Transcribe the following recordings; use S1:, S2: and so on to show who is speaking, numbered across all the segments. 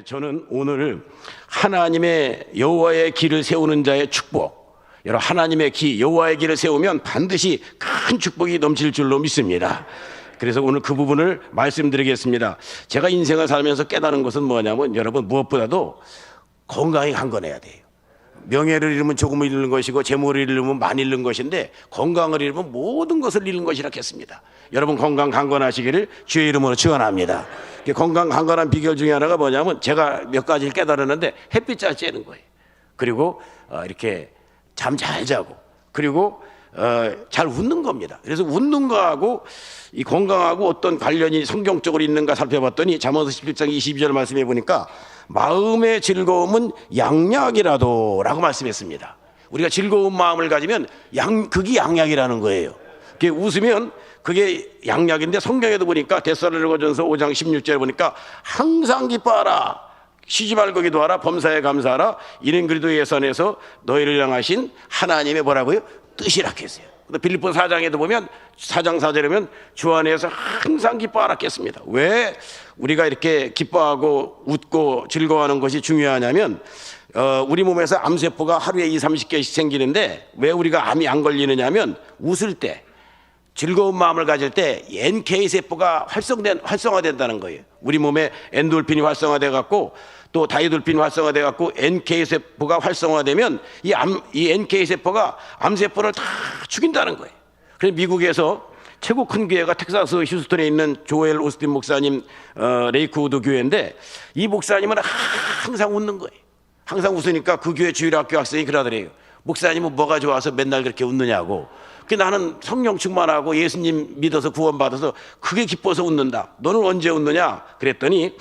S1: 저는 오늘 하나님의 여호와의 길을 세우는 자의 축복, 여러분 하나님의 길, 여호와의 길을 세우면 반드시 큰 축복이 넘칠 줄로 믿습니다. 그래서 오늘 그 부분을 말씀드리겠습니다. 제가 인생을 살면서 깨달은 것은 뭐냐면, 여러분 무엇보다도 건강히 강건해야 돼요. 명예를 잃으면 조금을 잃는 것이고 재물을 잃으면 많이 잃는 것인데, 건강을 잃으면 모든 것을 잃는 것이라 했습니다. 여러분 건강 강건하시기를 주의 이름으로 축원합니다. 건강 강건한 비결 중에 하나가 뭐냐면, 제가 몇 가지를 깨달았는데, 햇빛 잘 쬐는 거예요. 그리고 이렇게 잠 잘 자고, 그리고 잘 웃는 겁니다. 그래서 웃는 거하고 이 건강하고 어떤 관련이 성경적으로 있는가 살펴봤더니, 잠언서 11장 22절 말씀해 보니까 마음의 즐거움은 양약이라도 라고 말씀했습니다. 우리가 즐거운 마음을 가지면 그게 양약이라는 거예요. 그게 웃으면 그게 양약인데, 성경에도 보니까 데살로니가전서 5장 16절에 보니까 항상 기뻐하라, 쉬지 말고 기도하라, 범사에 감사하라, 이는 그리스도 예수 안에서 너희를 향하신 하나님의 뭐라고요? 뜻이라 했어요. 빌립보 4장에도 보면 4장 4절에 보면 주 안에서 항상 기뻐하라 했습니다. 왜 우리가 이렇게 기뻐하고 웃고 즐거워하는 것이 중요하냐면, 우리 몸에서 암세포가 하루에 20-30개씩 생기는데, 왜 우리가 암이 안 걸리느냐면, 웃을 때, 즐거운 마음을 가질 때 NK세포가 활성화된다는 거예요. 우리 몸에 엔돌핀이 활성화돼 갖고, 또 다이돌핀이 활성화돼 갖고 NK세포가 활성화되면 이 NK세포가 암세포를 다 죽인다는 거예요. 그래서 미국에서 최고 큰 교회가 텍사스 휴스턴에 있는 조엘 오스틴 목사님 레이크우드 교회인데, 이 목사님은 항상 웃는 거예요. 항상 웃으니까 그 교회 주일학교 학생이 그러더래요. 목사님은 뭐가 좋아서 맨날 그렇게 웃느냐고. 나는 성령 충만하고 예수님 믿어서 구원받아서 그게 기뻐서 웃는다. 너는 언제 웃느냐? 그랬더니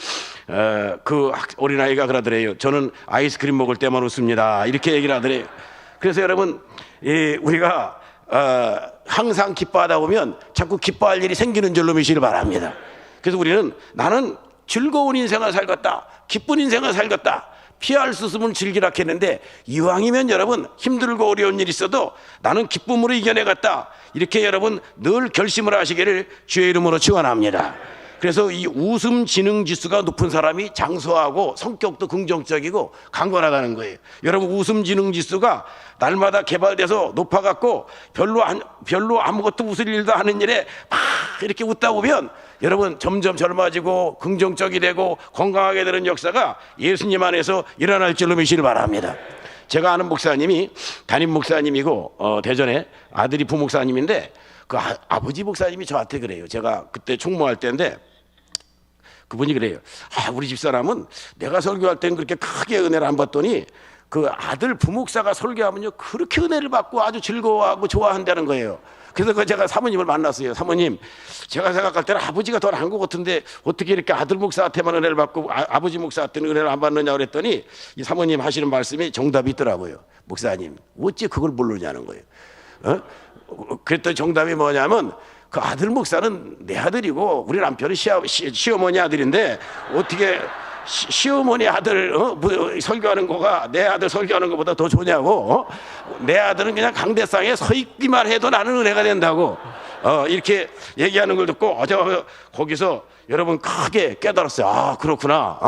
S1: 그 어린아이가 그러더래요. 저는 아이스크림 먹을 때만 웃습니다. 이렇게 얘기를 하더래요. 그래서 여러분, 우리가 항상 기뻐하다 보면 자꾸 기뻐할 일이 생기는 줄로 믿으시길 바랍니다. 그래서 우리는 나는 즐거운 인생을 살겠다, 기쁜 인생을 살겠다, 피할 수 있으면 즐기라 했는데, 이왕이면 여러분 힘들고 어려운 일이 있어도 나는 기쁨으로 이겨내겠다, 이렇게 여러분 늘 결심을 하시기를 주의 이름으로 축원합니다. 그래서 이 웃음 지능 지수가 높은 사람이 장수하고 성격도 긍정적이고 강건하다는 거예요. 여러분 웃음 지능 지수가 날마다 개발돼서 높아갖고 별로 아무것도 웃을 일도 하는 일에 막 이렇게 웃다 보면 여러분 점점 젊어지고 긍정적이 되고 건강하게 되는 역사가 예수님 안에서 일어날 줄로 믿으시길 바랍니다. 제가 아는 목사님이 담임 목사님이고 대전에 아들이 부목사님인데, 그 아버지 목사님이 저한테 그래요. 제가 그때 총무할 때인데 그분이 그래요. 우리 집사람은 내가 설교할 때는 그렇게 크게 은혜를 안 받더니 그 아들 부목사가 설교하면요 그렇게 은혜를 받고 아주 즐거워하고 좋아한다는 거예요. 그래서 제가 사모님을 만났어요. 사모님, 제가 생각할 때는 아버지가 더 나은 것 같은데 어떻게 이렇게 아들 목사한테만 은혜를 받고 아버지 목사한테는 은혜를 안 받느냐 그랬더니, 이 사모님 하시는 말씀이 정답이 있더라고요. 목사님, 어찌 그걸 모르냐는 거예요. 그랬더니 정답이 뭐냐면, 그 아들 목사는 내 아들이고 우리 남편은 시어머니 아들인데 어떻게 시어머니 아들 설교하는 거가 내 아들 설교하는 것보다 더 좋냐고. 내 아들은 그냥 강대상에 서 있기만 해도 나는 은혜가 된다고. 이렇게 얘기하는 걸 듣고 제가 거기서 여러분 크게 깨달았어요. 그렇구나.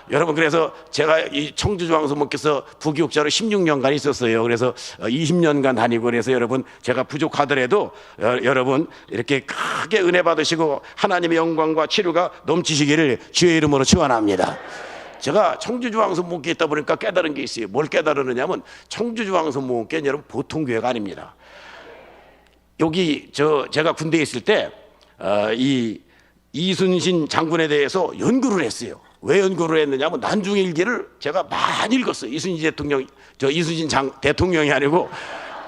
S1: 여러분, 그래서 제가 이 청주중앙선목교에서 부교육자로 16년간 있었어요. 그래서 20년간 다니고, 그래서 여러분 제가 부족하더라도 여러분 이렇게 크게 은혜 받으시고 하나님의 영광과 치료가 넘치시기를 주의 이름으로 축원합니다. 제가 청주중앙선목교에 있다 보니까 깨달은 게 있어요. 뭘 깨달았느냐면, 청주중앙선목교는 여러분 보통 교회가 아닙니다. 여기 제가 군대에 있을 때 이 이순신 장군에 대해서 연구를 했어요. 왜 연구를 했느냐면, 난중일기를 제가 많이 읽었어요. 이순신 대통령이 아니고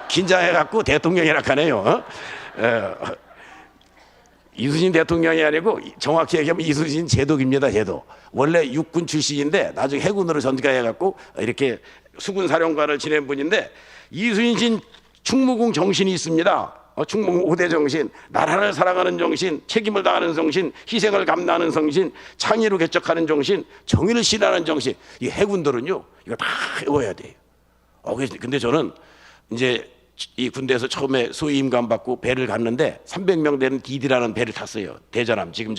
S1: 긴장해갖고 대통령이라 하네요. 이순신 대통령이 아니고 정확히 얘기하면 이순신 제독입니다. 제독. 원래 육군 출신인데 나중에 해군으로 전가해갖고 이렇게 수군 사령관을 지낸 분인데, 이순신 충무공 정신이 있습니다. 충무공 5대 정신, 나라를 사랑하는 정신, 책임을 다하는 정신, 희생을 감당하는 정신, 창의로 개척하는 정신, 정의를 실현하는 정신. 이 해군들은요 이거 다 외워야 돼요. 근데 저는 이제 이 군대에서 처음에 소위임관 받고 배를 갔는데 300명 되는 DD라는 배를 탔어요. 대전함. 지금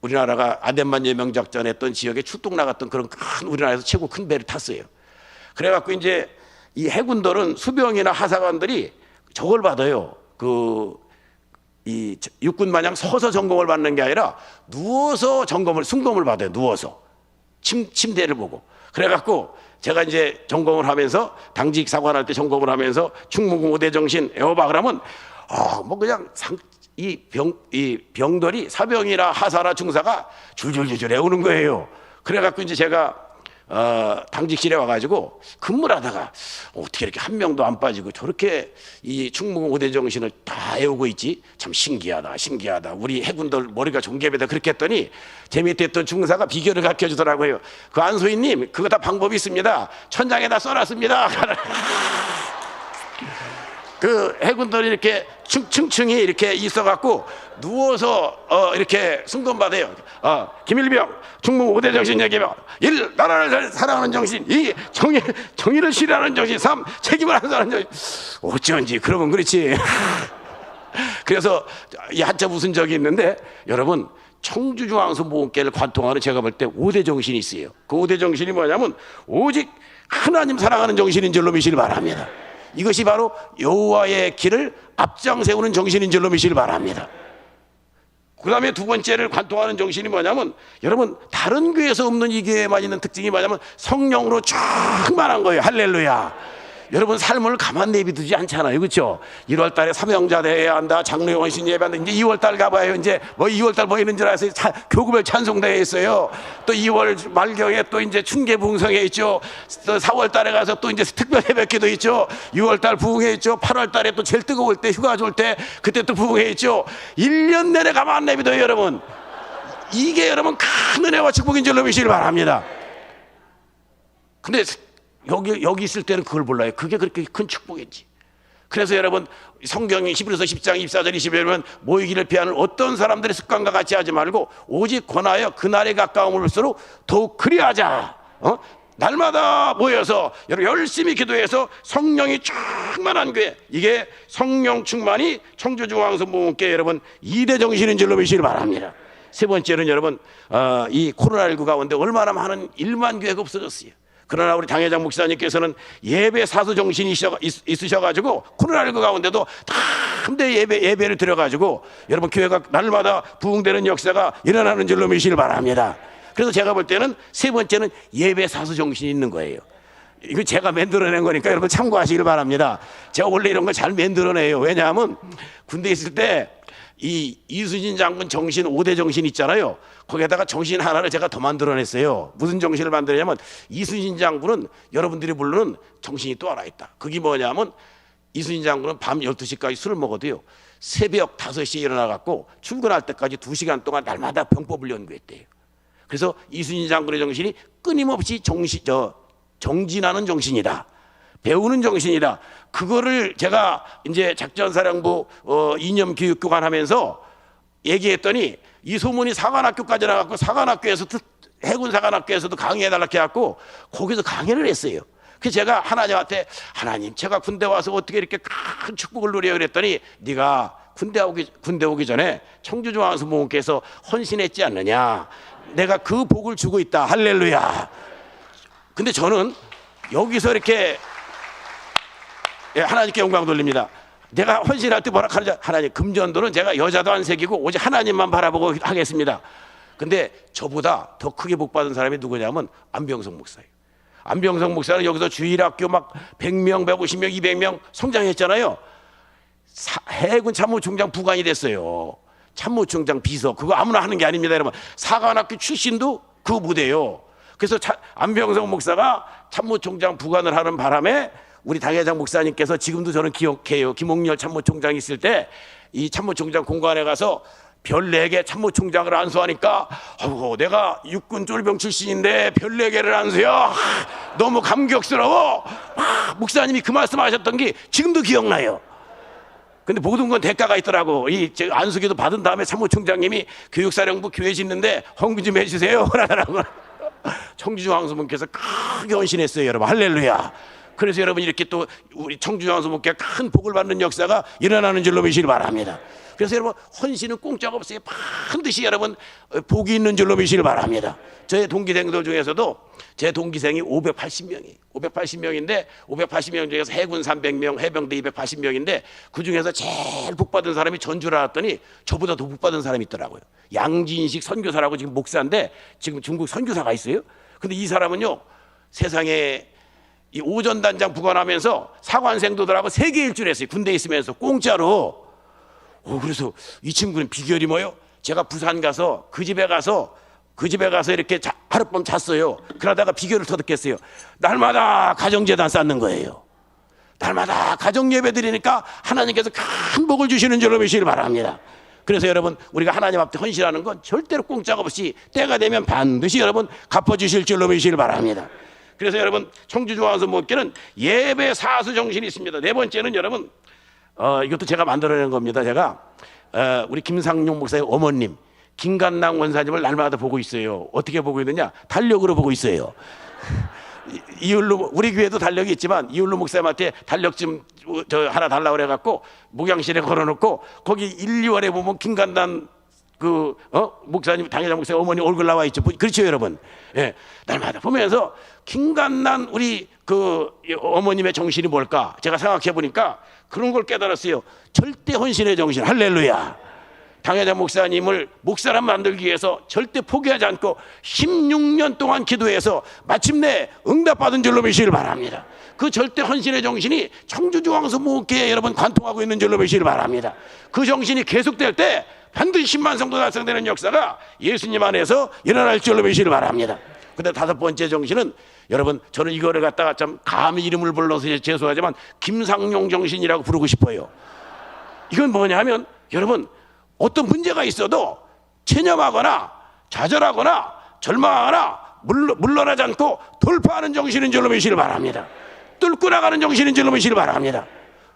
S1: 우리나라가 아덴만 예명작전 했던 지역에 출동 나갔던 그런 큰 우리나라에서 최고 큰 배를 탔어요. 그래갖고 이제 이 해군들은 수병이나 하사관들이 저걸 받아요. 이 육군 마냥 서서 점검을 받는 게 아니라 누워서 순검을 받아요. 누워서 침대를 보고. 그래갖고 제가 이제 점검을 하면서 당직 사관할 때 점검을 하면서 충무공 5대 정신 에어바 그러면 뭐 그냥 이 병들이 사병이나 하사나 중사가 줄줄줄줄 애우는 거예요. 그래갖고 이제 제가 당직실에 와가지고 근무를 하다가 어떻게 이렇게 한 명도 안 빠지고 저렇게 이 충무공 5대 정신을 다 애우고 있지? 참 신기하다. 우리 해군들 머리가 종개배다. 그렇게 했더니 제 밑에 있던 중사가 비결을 가르쳐주더라고요. 그 안소희님 그거 다 방법이 있습니다. 천장에다 써놨습니다. 그 해군들이 이렇게 층층이 이렇게 있어갖고 누워서 이렇게 순검받아요. 김일병 충무 5대 정신 얘기해봐. 1. 나라를 사랑하는 정신. 2. 정의를 실현하는 정신. 3. 책임을 하는 정신. 어쩐지 그러면 그렇지. 그래서 이 한자 무슨 적이 있는데 여러분 청주중앙선보훈계를 관통하는 제가 볼 때 5대 정신이 있어요. 그 5대 정신이 뭐냐면 오직 하나님 사랑하는 정신인 줄로 믿으시길 바랍니다. 이것이 바로 여호와의 길을 앞장 세우는 정신인 줄로 믿으시길 바랍니다. 그 다음에 두 번째를 관통하는 정신이 뭐냐면 여러분 다른 교회에서 없는 이 교회에만 있는 특징이 뭐냐면 성령으로 충만한 거예요. 할렐루야. 여러분 삶을 가만 내비두지 않잖아요. 그렇죠? 1월 달에 삼형자 대회해야 한다. 장로의 원신 예배한다. 이제 2월 달 가봐요. 이제 뭐 2월 달 뭐 있는 줄 알아서 교구별 찬송대회 있어요. 또 2월 말경에 또 이제 춘계 부흥성회 있죠. 또 4월 달에 가서 또 이제 특별 새벽기도 있죠. 6월 달 부흥회 있죠. 8월 달에 또 제일 뜨거울 때 휴가 좋을 때 그때 또 부흥회 있죠. 1년 내내 가만 안 내비둬요, 여러분. 이게 여러분 큰 은혜와 축복인 줄로 믿으시길 바랍니다. 근데 여기 있을 때는 그걸 몰라요. 그게 그렇게 큰 축복인지. 그래서 여러분 성경이 히브리서 10장 24절 20절에 모이기를 피하는 어떤 사람들의 습관과 같이 하지 말고 오직 권하여 그날에 가까움을 볼수록 더욱 그리하자. 날마다 모여서 여러분 열심히 기도해서 성령이 충만한 교회, 이게 성령 충만이 청주중앙선보훈계 여러분 2대 정신인 줄로 믿으시길 바랍니다. 세 번째는 여러분 이 코로나19 가운데 얼마나 많은 1만 교회가 없어졌어요. 그러나 우리 당회장 목사님께서는 예배 사수 정신이 있으셔가지고 코로나19 가운데도 다 함대 예배를 드려가지고 여러분 교회가 날마다 부흥되는 역사가 일어나는 줄로 믿으시길 바랍니다. 그래서 제가 볼 때는 세 번째는 예배 사수 정신이 있는 거예요. 이거 제가 만들어낸 거니까 여러분 참고하시길 바랍니다. 제가 원래 이런 거 잘 만들어내요. 왜냐하면 군대에 있을 때 이 이순신 장군 정신 5대 정신 있잖아요. 거기에다가 정신 하나를 제가 더 만들어냈어요. 무슨 정신을 만들었냐면 이순신 장군은 여러분들이 부르는 정신이 또 하나 있다. 그게 뭐냐면 이순신 장군은 밤 12시까지 술을 먹어도요 새벽 5시에 일어나갖고 출근할 때까지 2시간 동안 날마다 병법을 연구했대요. 그래서 이순신 장군의 정신이 끊임없이 정진하는 정신이다. 배우는 정신이다. 그거를 제가 이제 작전사령부 이념 교육교관 하면서 얘기했더니 이 소문이 사관학교까지 나갔고 사관학교에서 해군 사관학교에서도 강의해달라고 해갖고 거기서 강의를 했어요. 그래서 제가 하나님한테 하나님 제가 군대 와서 어떻게 이렇게 큰 축복을 누려요 그랬더니 네가 군대 오기 전에 청주중앙선보훈께서 헌신했지 않느냐. 내가 그 복을 주고 있다. 할렐루야. 근데 저는 여기서 이렇게 하나님께 영광 돌립니다. 내가 헌신할 때 뭐라 하는지 하나님 금전도는 제가 여자도 안 새기고 오직 하나님만 바라보고 하겠습니다. 근데 저보다 더 크게 복받은 사람이 누구냐면 안병석 목사예요. 안병석 목사는 여기서 주일학교 막 100명, 150명, 200명 성장했잖아요. 해군 참모총장 부관이 됐어요. 참모총장 비서 그거 아무나 하는 게 아닙니다, 여러분. 사관학교 출신도 그 무대예요. 그래서 안병석 목사가 참모총장 부관을 하는 바람에 우리 당회장 목사님께서 지금도 저는 기억해요. 김홍렬 참모총장이 있을 때 이 참모총장 공관에 가서 별 4개 참모총장을 안수하니까 내가 육군 쫄병 출신인데 별 4개를 안수야. 너무 감격스러워. 목사님이 그 말씀하셨던 게 지금도 기억나요. 근데 모든 건 대가가 있더라고. 이 안수기도 받은 다음에 참모총장님이 교육사령부 교회 짓는데 헌금 좀 해주세요. 그러더라고요. 청주중앙선보훈께서 크게 헌신했어요, 여러분. 할렐루야. 그래서 여러분 이렇게 또 우리 청주중앙선보훈께 큰 복을 받는 역사가 일어나는 줄로 믿으시기 바랍니다. 그래서 여러분 헌신은 공짜가 없어요. 반드시 여러분 복이 있는 줄로 믿으시길 바랍니다. 저의 동기생들 중에서도 제 동기생이 580명이에요. 580명인데 580명 중에서 해군 300명, 해병대 280명인데 그 중에서 제일 복받은 사람이 전주를 알았더니 저보다 더 복받은 사람이 있더라고요. 양진식 선교사라고 지금 목사인데 지금 중국 선교사가 있어요. 근데 이 사람은요 세상에 이 오전단장 부관하면서 사관생도들하고 세계 일주를 했어요. 군대에 있으면서 공짜로. 그래서 이 친구는 비결이 뭐예요? 제가 부산 가서 그 집에 가서 이렇게 하룻밤 잤어요. 그러다가 비결을 터득했어요. 날마다 가정재단 쌓는 거예요. 날마다 가정예배 드리니까 하나님께서 큰 복을 주시는 줄로 믿으시길 바랍니다. 그래서 여러분 우리가 하나님 앞에 헌신하는 건 절대로 공짜가 없이 때가 되면 반드시 여러분 갚아주실 줄로 믿으시길 바랍니다. 그래서 여러분 청주중앙서 목회는 예배 사수 정신이 있습니다. 네 번째는 여러분 이것도 제가 만들어낸 겁니다. 제가 우리 김상용 목사의 어머님 김간남 원사님을 날마다 보고 있어요. 어떻게 보고 있느냐? 달력으로 보고 있어요. 이율로 우리 교회도 달력이 있지만 이율로 목사님한테 달력 좀 하나 달라고 그래갖고 목양실에 걸어놓고 거기 1, 2월에 보면 김간남 목사님 당회장 목사님 어머니 얼굴 나와 있죠. 그렇죠 여러분. 예, 날마다 보면서 김간남 우리 어머님의 정신이 뭘까? 제가 생각해 보니까 그런 걸 깨달았어요. 절대 헌신의 정신. 할렐루야. 당회장 목사님을 목사람 만들기 위해서 절대 포기하지 않고 16년 동안 기도해서 마침내 응답받은 줄로 믿으시길 바랍니다. 그 절대 헌신의 정신이 청주중앙서 목회에 여러분 관통하고 있는 줄로 믿으시길 바랍니다. 그 정신이 계속될 때 반드시 10만 성도 달성되는 역사가 예수님 안에서 일어날 줄로 믿으시길 바랍니다. 근데 다섯 번째 정신은 여러분 저는 이거를 갖다가 참 감히 이름을 불러서 죄송하지만 김상용 정신이라고 부르고 싶어요. 이건 뭐냐면 여러분 어떤 문제가 있어도 체념하거나 좌절하거나 절망하거나 물러나지 않고 돌파하는 정신인 줄로 믿으시길 바랍니다. 뚫고 나가는 정신인 줄로 믿으시길 바랍니다.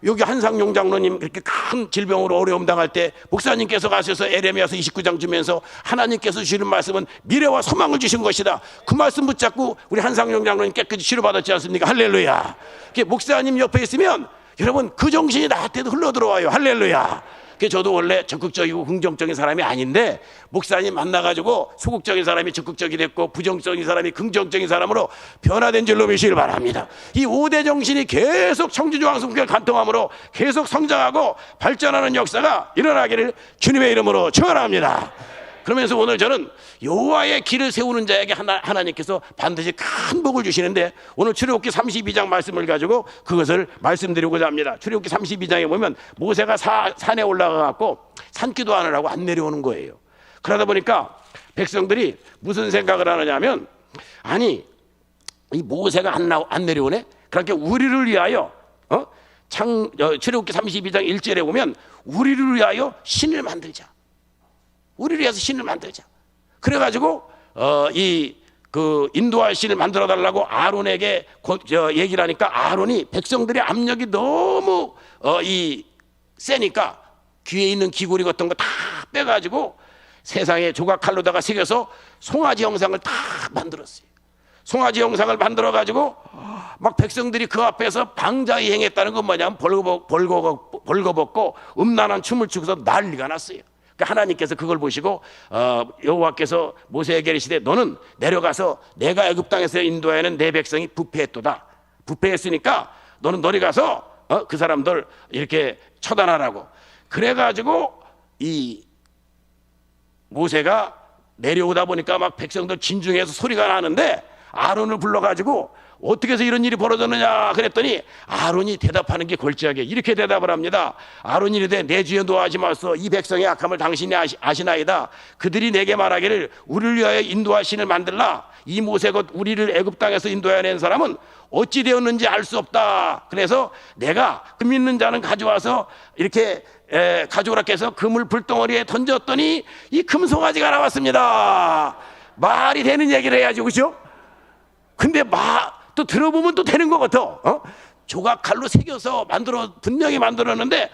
S1: 여기 한상용 장로님 그렇게 큰 질병으로 어려움 당할 때 목사님께서 가셔서 에레미야서 29장 주면서 하나님께서 주시는 말씀은 미래와 소망을 주신 것이다. 그 말씀 붙잡고 우리 한상용 장로님 깨끗이 치료받았지 않습니까? 할렐루야. 목사님 옆에 있으면 여러분 그 정신이 나한테도 흘러들어와요. 할렐루야. 저도 원래 적극적이고 긍정적인 사람이 아닌데 목사님 만나가지고 소극적인 사람이 적극적이 됐고 부정적인 사람이 긍정적인 사람으로 변화된 줄로 믿으시길 바랍니다. 이 5대 정신이 계속 청주중앙성교회 관통함으로 계속 성장하고 발전하는 역사가 일어나기를 주님의 이름으로 축원합니다. 그러면서 오늘 저는 여호와의 길을 세우는 자에게 하나님께서 반드시 큰 복을 주시는데 오늘 출애굽기 32장 말씀을 가지고 그것을 말씀드리고자 합니다. 출애굽기 32장에 보면 모세가 산에 올라가갖고 산기도 하느라고 안 내려오는 거예요. 그러다 보니까 백성들이 무슨 생각을 하느냐면 아니 이 모세가 안 내려오네? 그렇게 우리를 위하여 출애굽기 32장 1절에 보면 우리를 위하여 신을 만들자. 우리를 위해서 신을 만들자. 그래가지고 인도할 신을 만들어 달라고 아론에게 얘기를 하니까 아론이 백성들의 압력이 너무 세니까 귀에 있는 귀고리 같은 거 다 빼가지고 세상에 조각 칼로다가 새겨서 송아지 형상을 다 만들었어요. 송아지 형상을 만들어 가지고 막 백성들이 그 앞에서 방자히 행했다는 건 뭐냐면 벌거벗고 음란한 춤을 추고서 난리가 났어요. 그러니까 하나님께서 그걸 보시고 여호와께서 모세에게 이르시되 너는 내려가서 내가 애굽 땅에서 인도하는 내 백성이 부패했도다. 부패했으니까 너는 너리 가서 그 사람들 이렇게 처단하라고. 그래가지고 이 모세가 내려오다 보니까 막 백성들 진중해서 소리가 나는데 아론을 불러가지고 어떻게 해서 이런 일이 벌어졌느냐 그랬더니 아론이 대답하는 게 골치하게 이렇게 대답을 합니다. 아론이 이르되 내 주에 노하지 마소. 이 백성의 악함을 당신이 아시나이다. 그들이 내게 말하기를 우리를 위하여 인도할 신을 만들라. 이 모세 곧 우리를 애굽 땅에서 인도해낸 사람은 어찌 되었는지 알 수 없다. 그래서 내가 금 있는 자는 가져와서 이렇게 가져오라 해서 금을 불덩어리에 던졌더니 이 금송아지가 나왔습니다. 말이 되는 얘기를 해야지, 그렇죠? 근데 또 들어보면 또 되는 것 같아. 조각 칼로 새겨서 분명히 만들었는데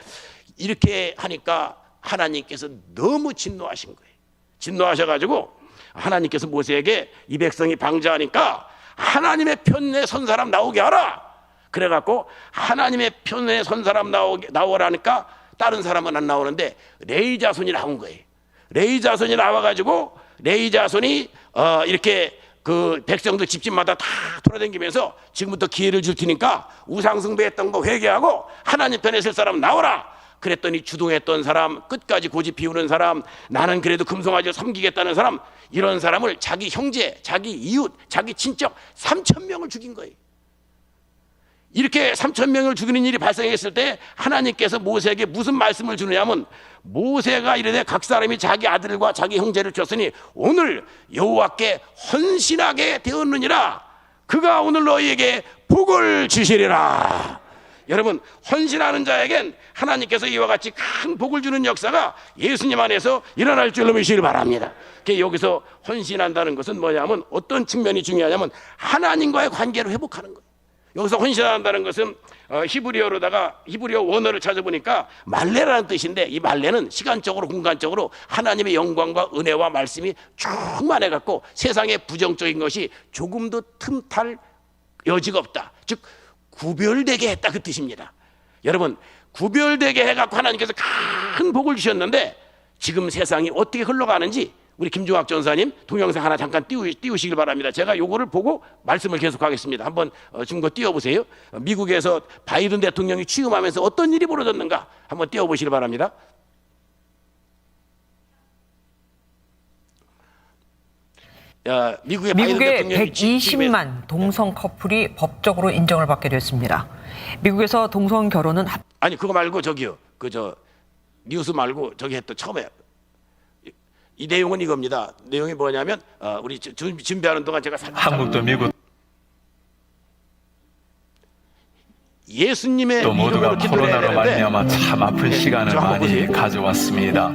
S1: 이렇게 하니까 하나님께서 너무 진노하신 거예요. 진노하셔가지고 하나님께서 모세에게 이 백성이 방자하니까 하나님의 편에 선 사람 나오게 하라. 그래갖고 하나님의 편에 선 사람 나오라니까 다른 사람은 안 나오는데 레위 자손이 나온 거예요. 레위 자손이 나와가지고 레위 자손이 이렇게 그 백성들 집집마다 다 돌아다니면서 지금부터 기회를 줄 테니까 우상숭배했던 거 회개하고 하나님 편에 설 사람 나오라. 그랬더니 주동했던 사람, 끝까지 고집 피우는 사람, 나는 그래도 금송아지를 섬기겠다는 사람, 이런 사람을 자기 형제, 자기 이웃, 자기 친척 3,000명을 죽인 거예요. 이렇게 3,000명을 죽이는 일이 발생했을 때 하나님께서 모세에게 무슨 말씀을 주느냐면, 모세가 이르되 각 사람이 자기 아들과 자기 형제를 줬으니 오늘 여호와께 헌신하게 되었느니라. 그가 오늘 너희에게 복을 주시리라. 여러분, 헌신하는 자에겐 하나님께서 이와 같이 큰 복을 주는 역사가 예수님 안에서 일어날 줄로 믿으시길 바랍니다. 여기서 헌신한다는 것은 뭐냐면, 어떤 측면이 중요하냐면 하나님과의 관계를 회복하는 거예요. 여기서 헌신한다는 것은 히브리어 원어를 찾아보니까 말레라는 뜻인데, 이 말레는 시간적으로 공간적으로 하나님의 영광과 은혜와 말씀이 충만해 갖고 세상의 부정적인 것이 조금도 틈탈 여지가 없다. 즉 구별되게 했다, 그 뜻입니다. 여러분, 구별되게 해갖고 하나님께서 큰 복을 주셨는데 지금 세상이 어떻게 흘러가는지 우리 김종학 전사님 동영상 하나 잠깐 띄우시길 바랍니다. 제가 요거를 보고 말씀을 계속하겠습니다. 한번 지금 거 띄워보세요. 미국에서 바이든 대통령이 취임하면서 어떤 일이 벌어졌는가 한번 띄워보시길 바랍니다.
S2: 미국의 120만 동성 커플이 법적으로 인정을 받게 됐습니다. 미국에서 동성 결혼은
S1: 아니 그거 말고 저기요, 뉴스 말고 저기 했던 처음에 이 내용은 이겁니다. 내용이 뭐냐면 우리 준비하는 동안 제가
S3: 한국도 미국
S1: 예수님의
S3: 또 모두가 코로나로 말미암아 참 아픈 시간을 많이 가져왔습니다.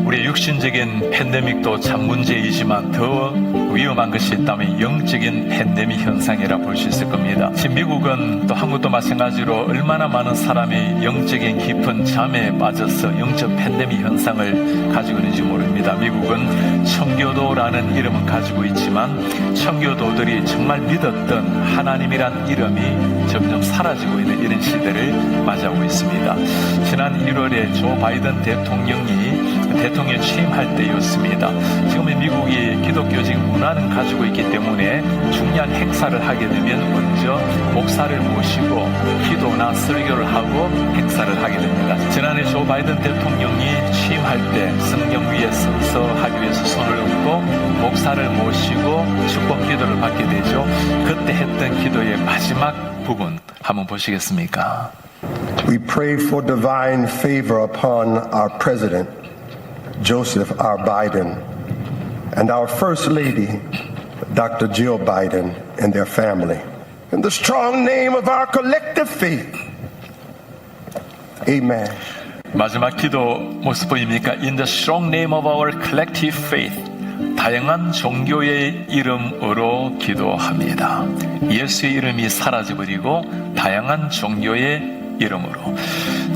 S3: 우리의 육신적인 팬데믹도 참 문제이지만 더 위험한 것이 있다면 영적인 팬데믹 현상이라 볼 수 있을 겁니다. 지금 미국은 또 한국도 마찬가지로 얼마나 많은 사람이 영적인 깊은 잠에 빠져서 영적 팬데믹 현상을 가지고 있는지 모릅니다. 미국은 청교도라는 이름은 가지고 있지만 청교도들이 정말 믿었던 하나님이란 이름이 점점 사라지고 있는 이런 시대를 맞이하고 있습니다. 지난 1월에 조 바이든 대통령이 대통령 취임할 때였습니다. 지금의 미국이 기독교적 문화는 가지고 있기 때문에 중요한 행사를 하게 되면 먼저 목사를 모시고 기도나 설교를 하고 행사를 하게 됩니다. 지난해 조 바이든 대통령이 취임할 때 성령 위에 서서 하기 위해서 손을 얹고 목사를 모시고 축복 기도를 받게 되죠. 그때 했던 기도의 마지막 부분 한번 보시겠습니까?
S4: We pray for divine favor upon our president, Joseph R. Biden, and our First Lady, Dr. Jill Biden, and their family. In the strong name of our collective faith, amen.
S3: 마지막 기도 모습 보입니까? In the strong name of our collective faith. 다양한 종교의 이름으로 기도합니다. 예수의 이름이 사라져버리고 다양한 종교의 이름으로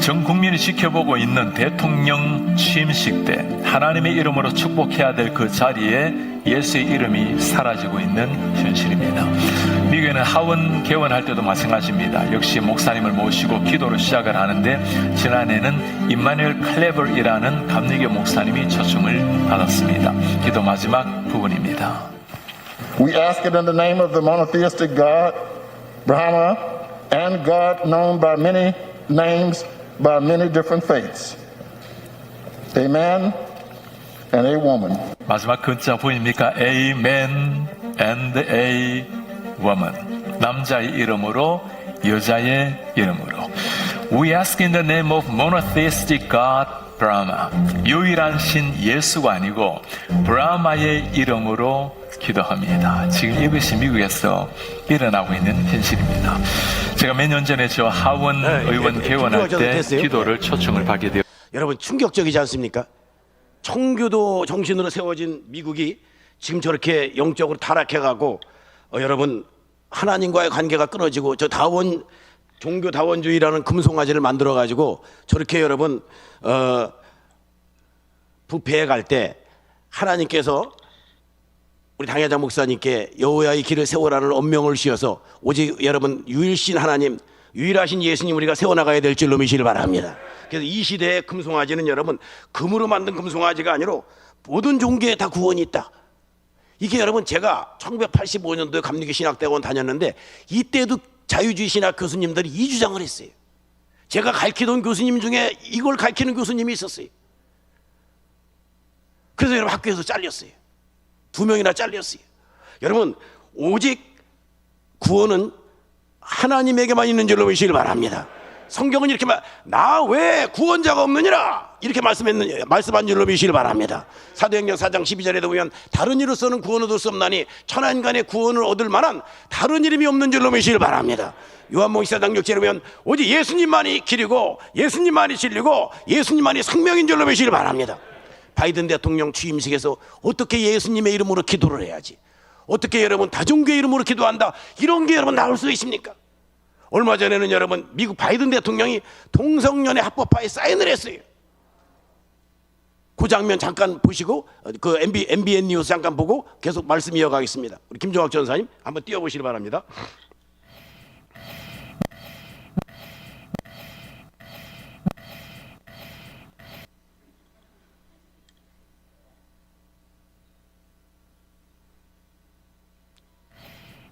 S3: 전 국민이 지켜보고 있는 대통령 취임식 때 하나님의 이름으로 축복해야 될 그 자리에 예수의 이름이 사라지고 있는 현실입니다. 미국에는 하원 개원할 때도 마찬가지입니다. 역시 목사님을 모시고 기도를 시작을 하는데 지난해는 임마누엘 클레버이라는 감리교 목사님이 초청을 받았습니다. 기도 마지막 부분입니다.
S5: We ask it in the name of the monotheistic God, Brahma, and God known by many names, by many different faiths. Amen and a woman.
S3: 마지막 글자 보입니까? Amen and a woman. 남자의 이름으로 여자의 이름으로. We ask in the name of monotheistic God, Brahma. 유일한 신 예수가 아니고 브라마의 이름으로 기도합니다. 지금 이것이 미국에서 일어나고 있는 현실입니다. 제가 몇 년 전에 저 하원 의원 개원할 때 기도를 초청을 받게 되었습니다.
S1: 여러분 충격적이지 않습니까? 청교도 정신으로 세워진 미국이 지금 저렇게 영적으로 타락해가고 여러분 하나님과의 관계가 끊어지고 저 종교 다원주의라는 금송아지를 만들어가지고 저렇게 여러분 부패해 갈 때 하나님께서 우리 당회장 목사님께 여호와의 길을 세워라는 엄명을 씌워서 오직 여러분 유일신 하나님, 유일하신 예수님 우리가 세워나가야 될 줄로 믿으시길 바랍니다. 그래서 이 시대의 금송아지는 여러분 금으로 만든 금송아지가 아니라 모든 종교에 다 구원이 있다. 이게 여러분 제가 1985년도에 감리교 신학대학원 다녔는데 이때도 자유주의 신학 교수님들이 이 주장을 했어요. 제가 가르치던 교수님 중에 이걸 가르치는 교수님이 있었어요. 그래서 여러분 학교에서 잘렸어요. 2명이나 잘렸어요. 여러분 오직 구원은 하나님에게만 있는 줄로 믿으시길 바랍니다. 성경은 이렇게 나 왜 구원자가 없느니라 이렇게 말씀한 줄로 믿으시길 바랍니다. 사도행전 4장 12절에도 보면 다른 이로서는 구원 얻을 수 없나니 천하인간의 구원을 얻을 만한 다른 이름이 없는 줄로 믿으시길 바랍니다. 요한복음 14장 6절에 보면 오직 예수님만이 길이고 예수님만이 진리고 예수님만이 생명인 줄로 믿으시길 바랍니다. 바이든 대통령 취임식에서 어떻게 예수님의 이름으로 기도를 해야지, 어떻게 여러분 다종교의 이름으로 기도한다, 이런 게 여러분 나올 수 있습니까? 얼마 전에는 여러분 미국 바이든 대통령이 동성연애 합법화에 사인을 했어요. 그 장면 잠깐 보시고 그 MBN 뉴스 잠깐 보고 계속 말씀 이어가겠습니다. 우리 김종학 전사님 한번 띄워보시기 바랍니다.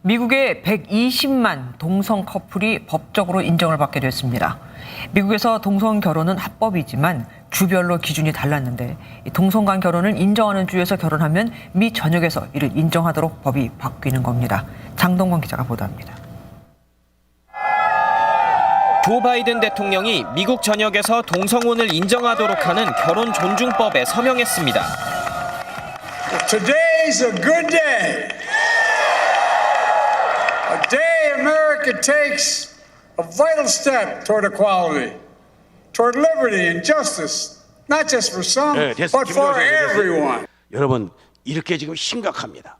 S2: 미국의 120만 동성 커플이 법적으로 인정을 받게 됐습니다. 미국에서 동성 결혼은 합법이지만 주별로 기준이 달랐는데 동성 간 결혼을 인정하는 주에서 결혼하면 미 전역에서 이를 인정하도록 법이 바뀌는 겁니다. 장동건 기자가 보도합니다.
S6: 조 바이든 대통령이 미국 전역에서 동성혼을 인정하도록 하는 결혼 존중법에 서명했습니다.
S7: Today's a good day. A day America takes a vital step toward equality, toward liberty and justice, not just for some, but for everyone.
S1: 여러분 이렇게 지금 심각합니다.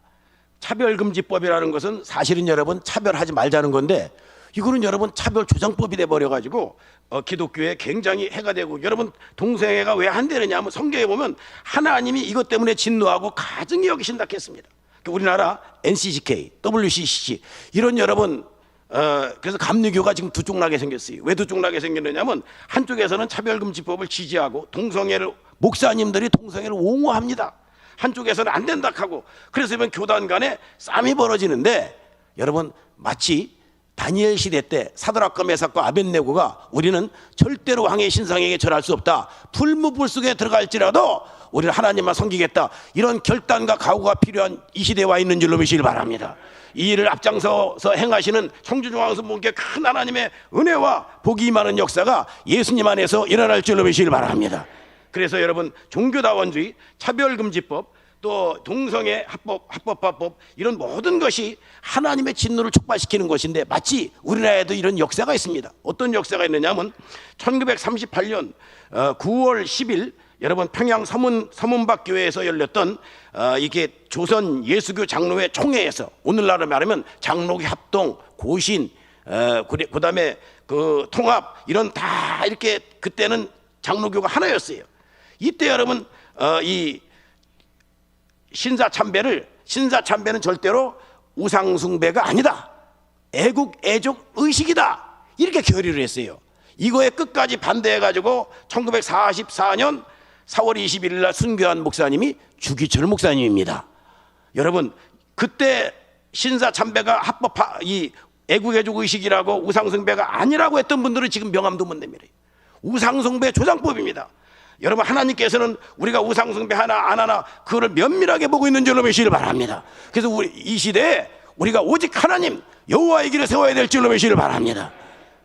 S1: 차별금지법이라는 것은 사실은 여러분 차별하지 말자는 건데 이거는 여러분 차별 조장법이 돼버려가지고 기독교에 굉장히 해가 되고, 여러분 동성애가 왜 안 되느냐 하면 성경에 보면 하나님이 이것 때문에 진노하고 가증히 여기신다 했습니다. 우리나라 NCCK, WCCC 이런 여러분 그래서 감리교가 지금 두 쪽 나게 생겼어요. 왜 두 쪽 나게 생겼느냐면 한쪽에서는 차별금지법을 지지하고 동성애를 목사님들이 동성애를 옹호합니다. 한쪽에서는 안 된다 하고, 그래서 보면 교단 간에 싸움이 벌어지는데 여러분 마치 다니엘 시대 때 사드락과 메삭과 아벳네고가 우리는 절대로 왕의 신상에게 절할 수 없다, 불무불속에 들어갈지라도 우리는 하나님만 섬기겠다, 이런 결단과 각오가 필요한 이 시대에 와 있는 줄로 믿으시길 바랍니다. 이 일을 앞장서서 행하시는 청주중앙성모교회 큰 하나님의 은혜와 복이 임하는 역사가 예수님 안에서 일어날 줄로 믿으시길 바랍니다. 그래서 여러분 종교다원주의, 차별금지법, 또 동성애 합법화법 이런 모든 것이 하나님의 진노를 촉발시키는 것인데 마치 우리나라에도 이런 역사가 있습니다. 어떤 역사가 있느냐면 1938년 9월 10일 여러분 평양 서문박 교회에서 열렸던 이게 조선 예수교 장로회 총회에서, 오늘날로 말하면 장로교 합동, 고신, 그다음에 그 통합 이런 다 이렇게 그때는 장로교가 하나였어요. 이때 여러분 이 신사참배는 절대로 우상숭배가 아니다, 애국 애족 의식이다, 이렇게 결의를 했어요. 이거에 끝까지 반대해가지고 1944년 4월 21일 날 순교한 목사님이 주기철 목사님입니다. 여러분 그때 신사참배가 이 애국애족 의식이라고 우상숭배가 아니라고 했던 분들은 지금 명함도 못 냅니다. 우상숭배 조장법입니다. 여러분 하나님께서는 우리가 우상숭배 하나 안 하나 그거를 면밀하게 보고 있는 줄로 믿으시길 바랍니다. 그래서 우리 이 시대에 우리가 오직 하나님 여호와의 길을 세워야 될 줄로 믿으시길 바랍니다.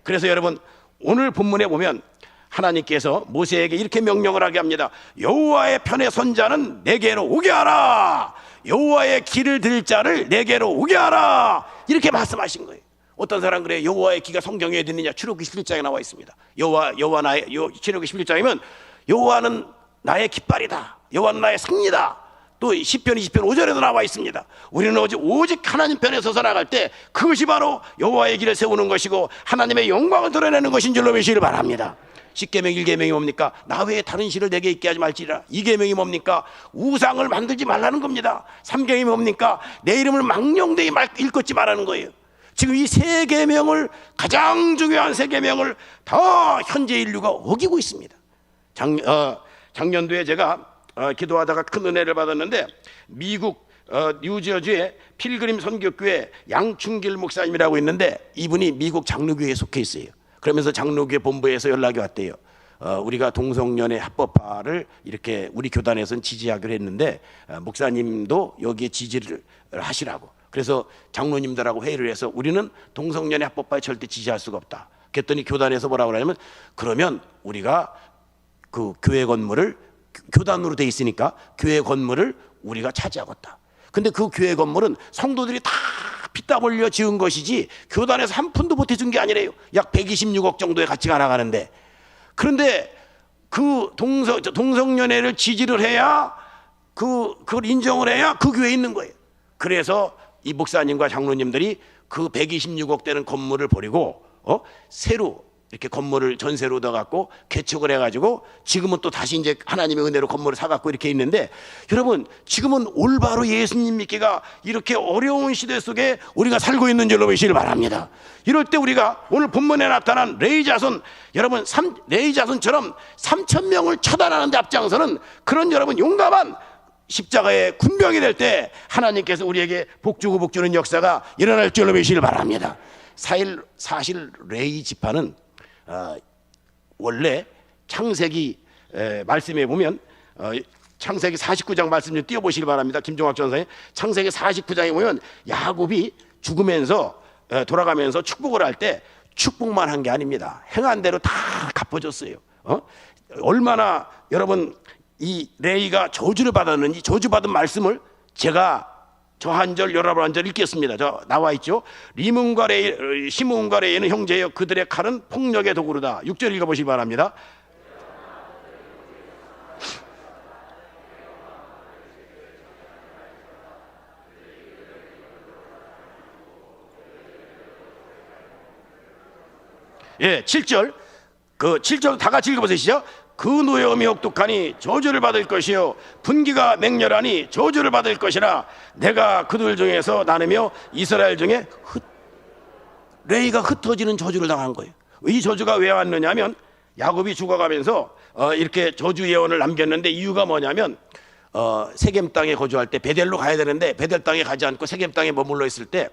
S1: 그래서 여러분 오늘 본문에 보면 하나님께서 모세에게 이렇게 명령을 하게 합니다. 여호와의 편에 선 자는 내게로 오게 하라, 여호와의 길을 들 자를 내게로 오게 하라, 이렇게 말씀하신 거예요. 어떤 사람 그래요. 여호와의 귀가 성경에 어디 있느냐? 출애굽기 11장에 나와 있습니다. 여호와 나의 출애굽기 11장이면 여호와는 나의 깃발이다, 여호와는 나의 승리다. 또 시편 20편 5절에도 나와 있습니다. 우리는 오직 하나님 편에 서서 나갈 때 그것이 바로 여호와의 길을 세우는 것이고 하나님의 영광을 드러내는 것인 줄로 믿으시길 바랍니다. 10계명 1계명이 뭡니까? 나 외에 다른 신을 내게 있게 하지 말지라. 2계명이 뭡니까? 우상을 만들지 말라는 겁니다. 3계명이 뭡니까? 내 이름을 망령되이 일컫지 말라는 거예요. 지금 이 세 계명을, 가장 중요한 세 계명을 다 현재 인류가 어기고 있습니다. 작년도에 제가 기도하다가 큰 은혜를 받았는데, 미국 뉴저지의 필그림 선교교회 양충길 목사님이라고 있는데, 이분이 미국 장로교회에 속해 있어요. 그러면서 장로교회 본부에서 연락이 왔대요. 우리가 동성연애 합법화를 이렇게 우리 교단에서는 지지하기로 했는데, 목사님도 여기에 지지를 하시라고. 그래서 장로님들하고 회의를 해서 우리는 동성연애 합법화에 절대 지지할 수가 없다. 그랬더니 교단에서 뭐라고 하냐면, 그러면 우리가 그 교회 건물을, 교단으로 돼 있으니까 교회 건물을 우리가 차지하겠다. 근데 그 교회 건물은 성도들이 다 피땀 흘려 지은 것이지 교단에서 한 푼도 보태준 게 아니래요. 약 126억 정도의 가치가 나가는데, 그런데 그 동성연애를 지지를 해야, 그걸 인정을 해야 그 교회에 있는 거예요. 그래서 이 목사님과 장로님들이 그 126억 되는 건물을 버리고 새로 이렇게 건물을 전세로 얻어갖고 개척을 해가지고 지금은 또 다시 이제 하나님의 은혜로 건물을 사갖고 이렇게 있는데, 여러분 지금은 올바로 예수님 믿기가 이렇게 어려운 시대 속에 우리가 살고 있는 줄로 보시길 바랍니다. 이럴 때 우리가 오늘 본문에 나타난 레위 자손, 여러분 레위 자손처럼 3,000명을 처단하는 데 앞장서는 그런 여러분 용감한 십자가의 군병이 될 때 하나님께서 우리에게 복주고 복주는 역사가 일어날 줄로 보시길 바랍니다. 사실 레위 지파는 원래 창세기 말씀에 보면 창세기 49장 말씀 좀 띄워보시길 바랍니다. 김종학 전사님, 창세기 49장에 보면 야곱이 죽으면서 돌아가면서 축복을 할 때 축복만 한 게 아닙니다. 행한 대로 다 갚아줬어요. 얼마나 여러분 이 레위가 저주를 받았는지, 저주받은 말씀을 제가 저 한 절 여러분 한 절 읽겠습니다. 저 나와 있죠. 리문과 레이, 시므온과 레이는 형제여 그들의 칼은 폭력의 도구로다. 6절 읽어보시기 바랍니다. 예, 7절. 그 7절 다 같이 읽어보시죠. 그 노여움이 혹독하니 저주를 받을 것이요 분기가 맹렬하니 저주를 받을 것이라. 내가 그들 중에서 나누며 이스라엘 중에 레위가 흩어지는 저주를 당한 거예요. 이 저주가 왜 왔느냐 하면, 야곱이 죽어가면서 이렇게 저주 예언을 남겼는데, 이유가 뭐냐면 세겜 땅에 거주할 때 베델로 가야 되는데 베델 땅에 가지 않고 세겜 땅에 머물러 있을 때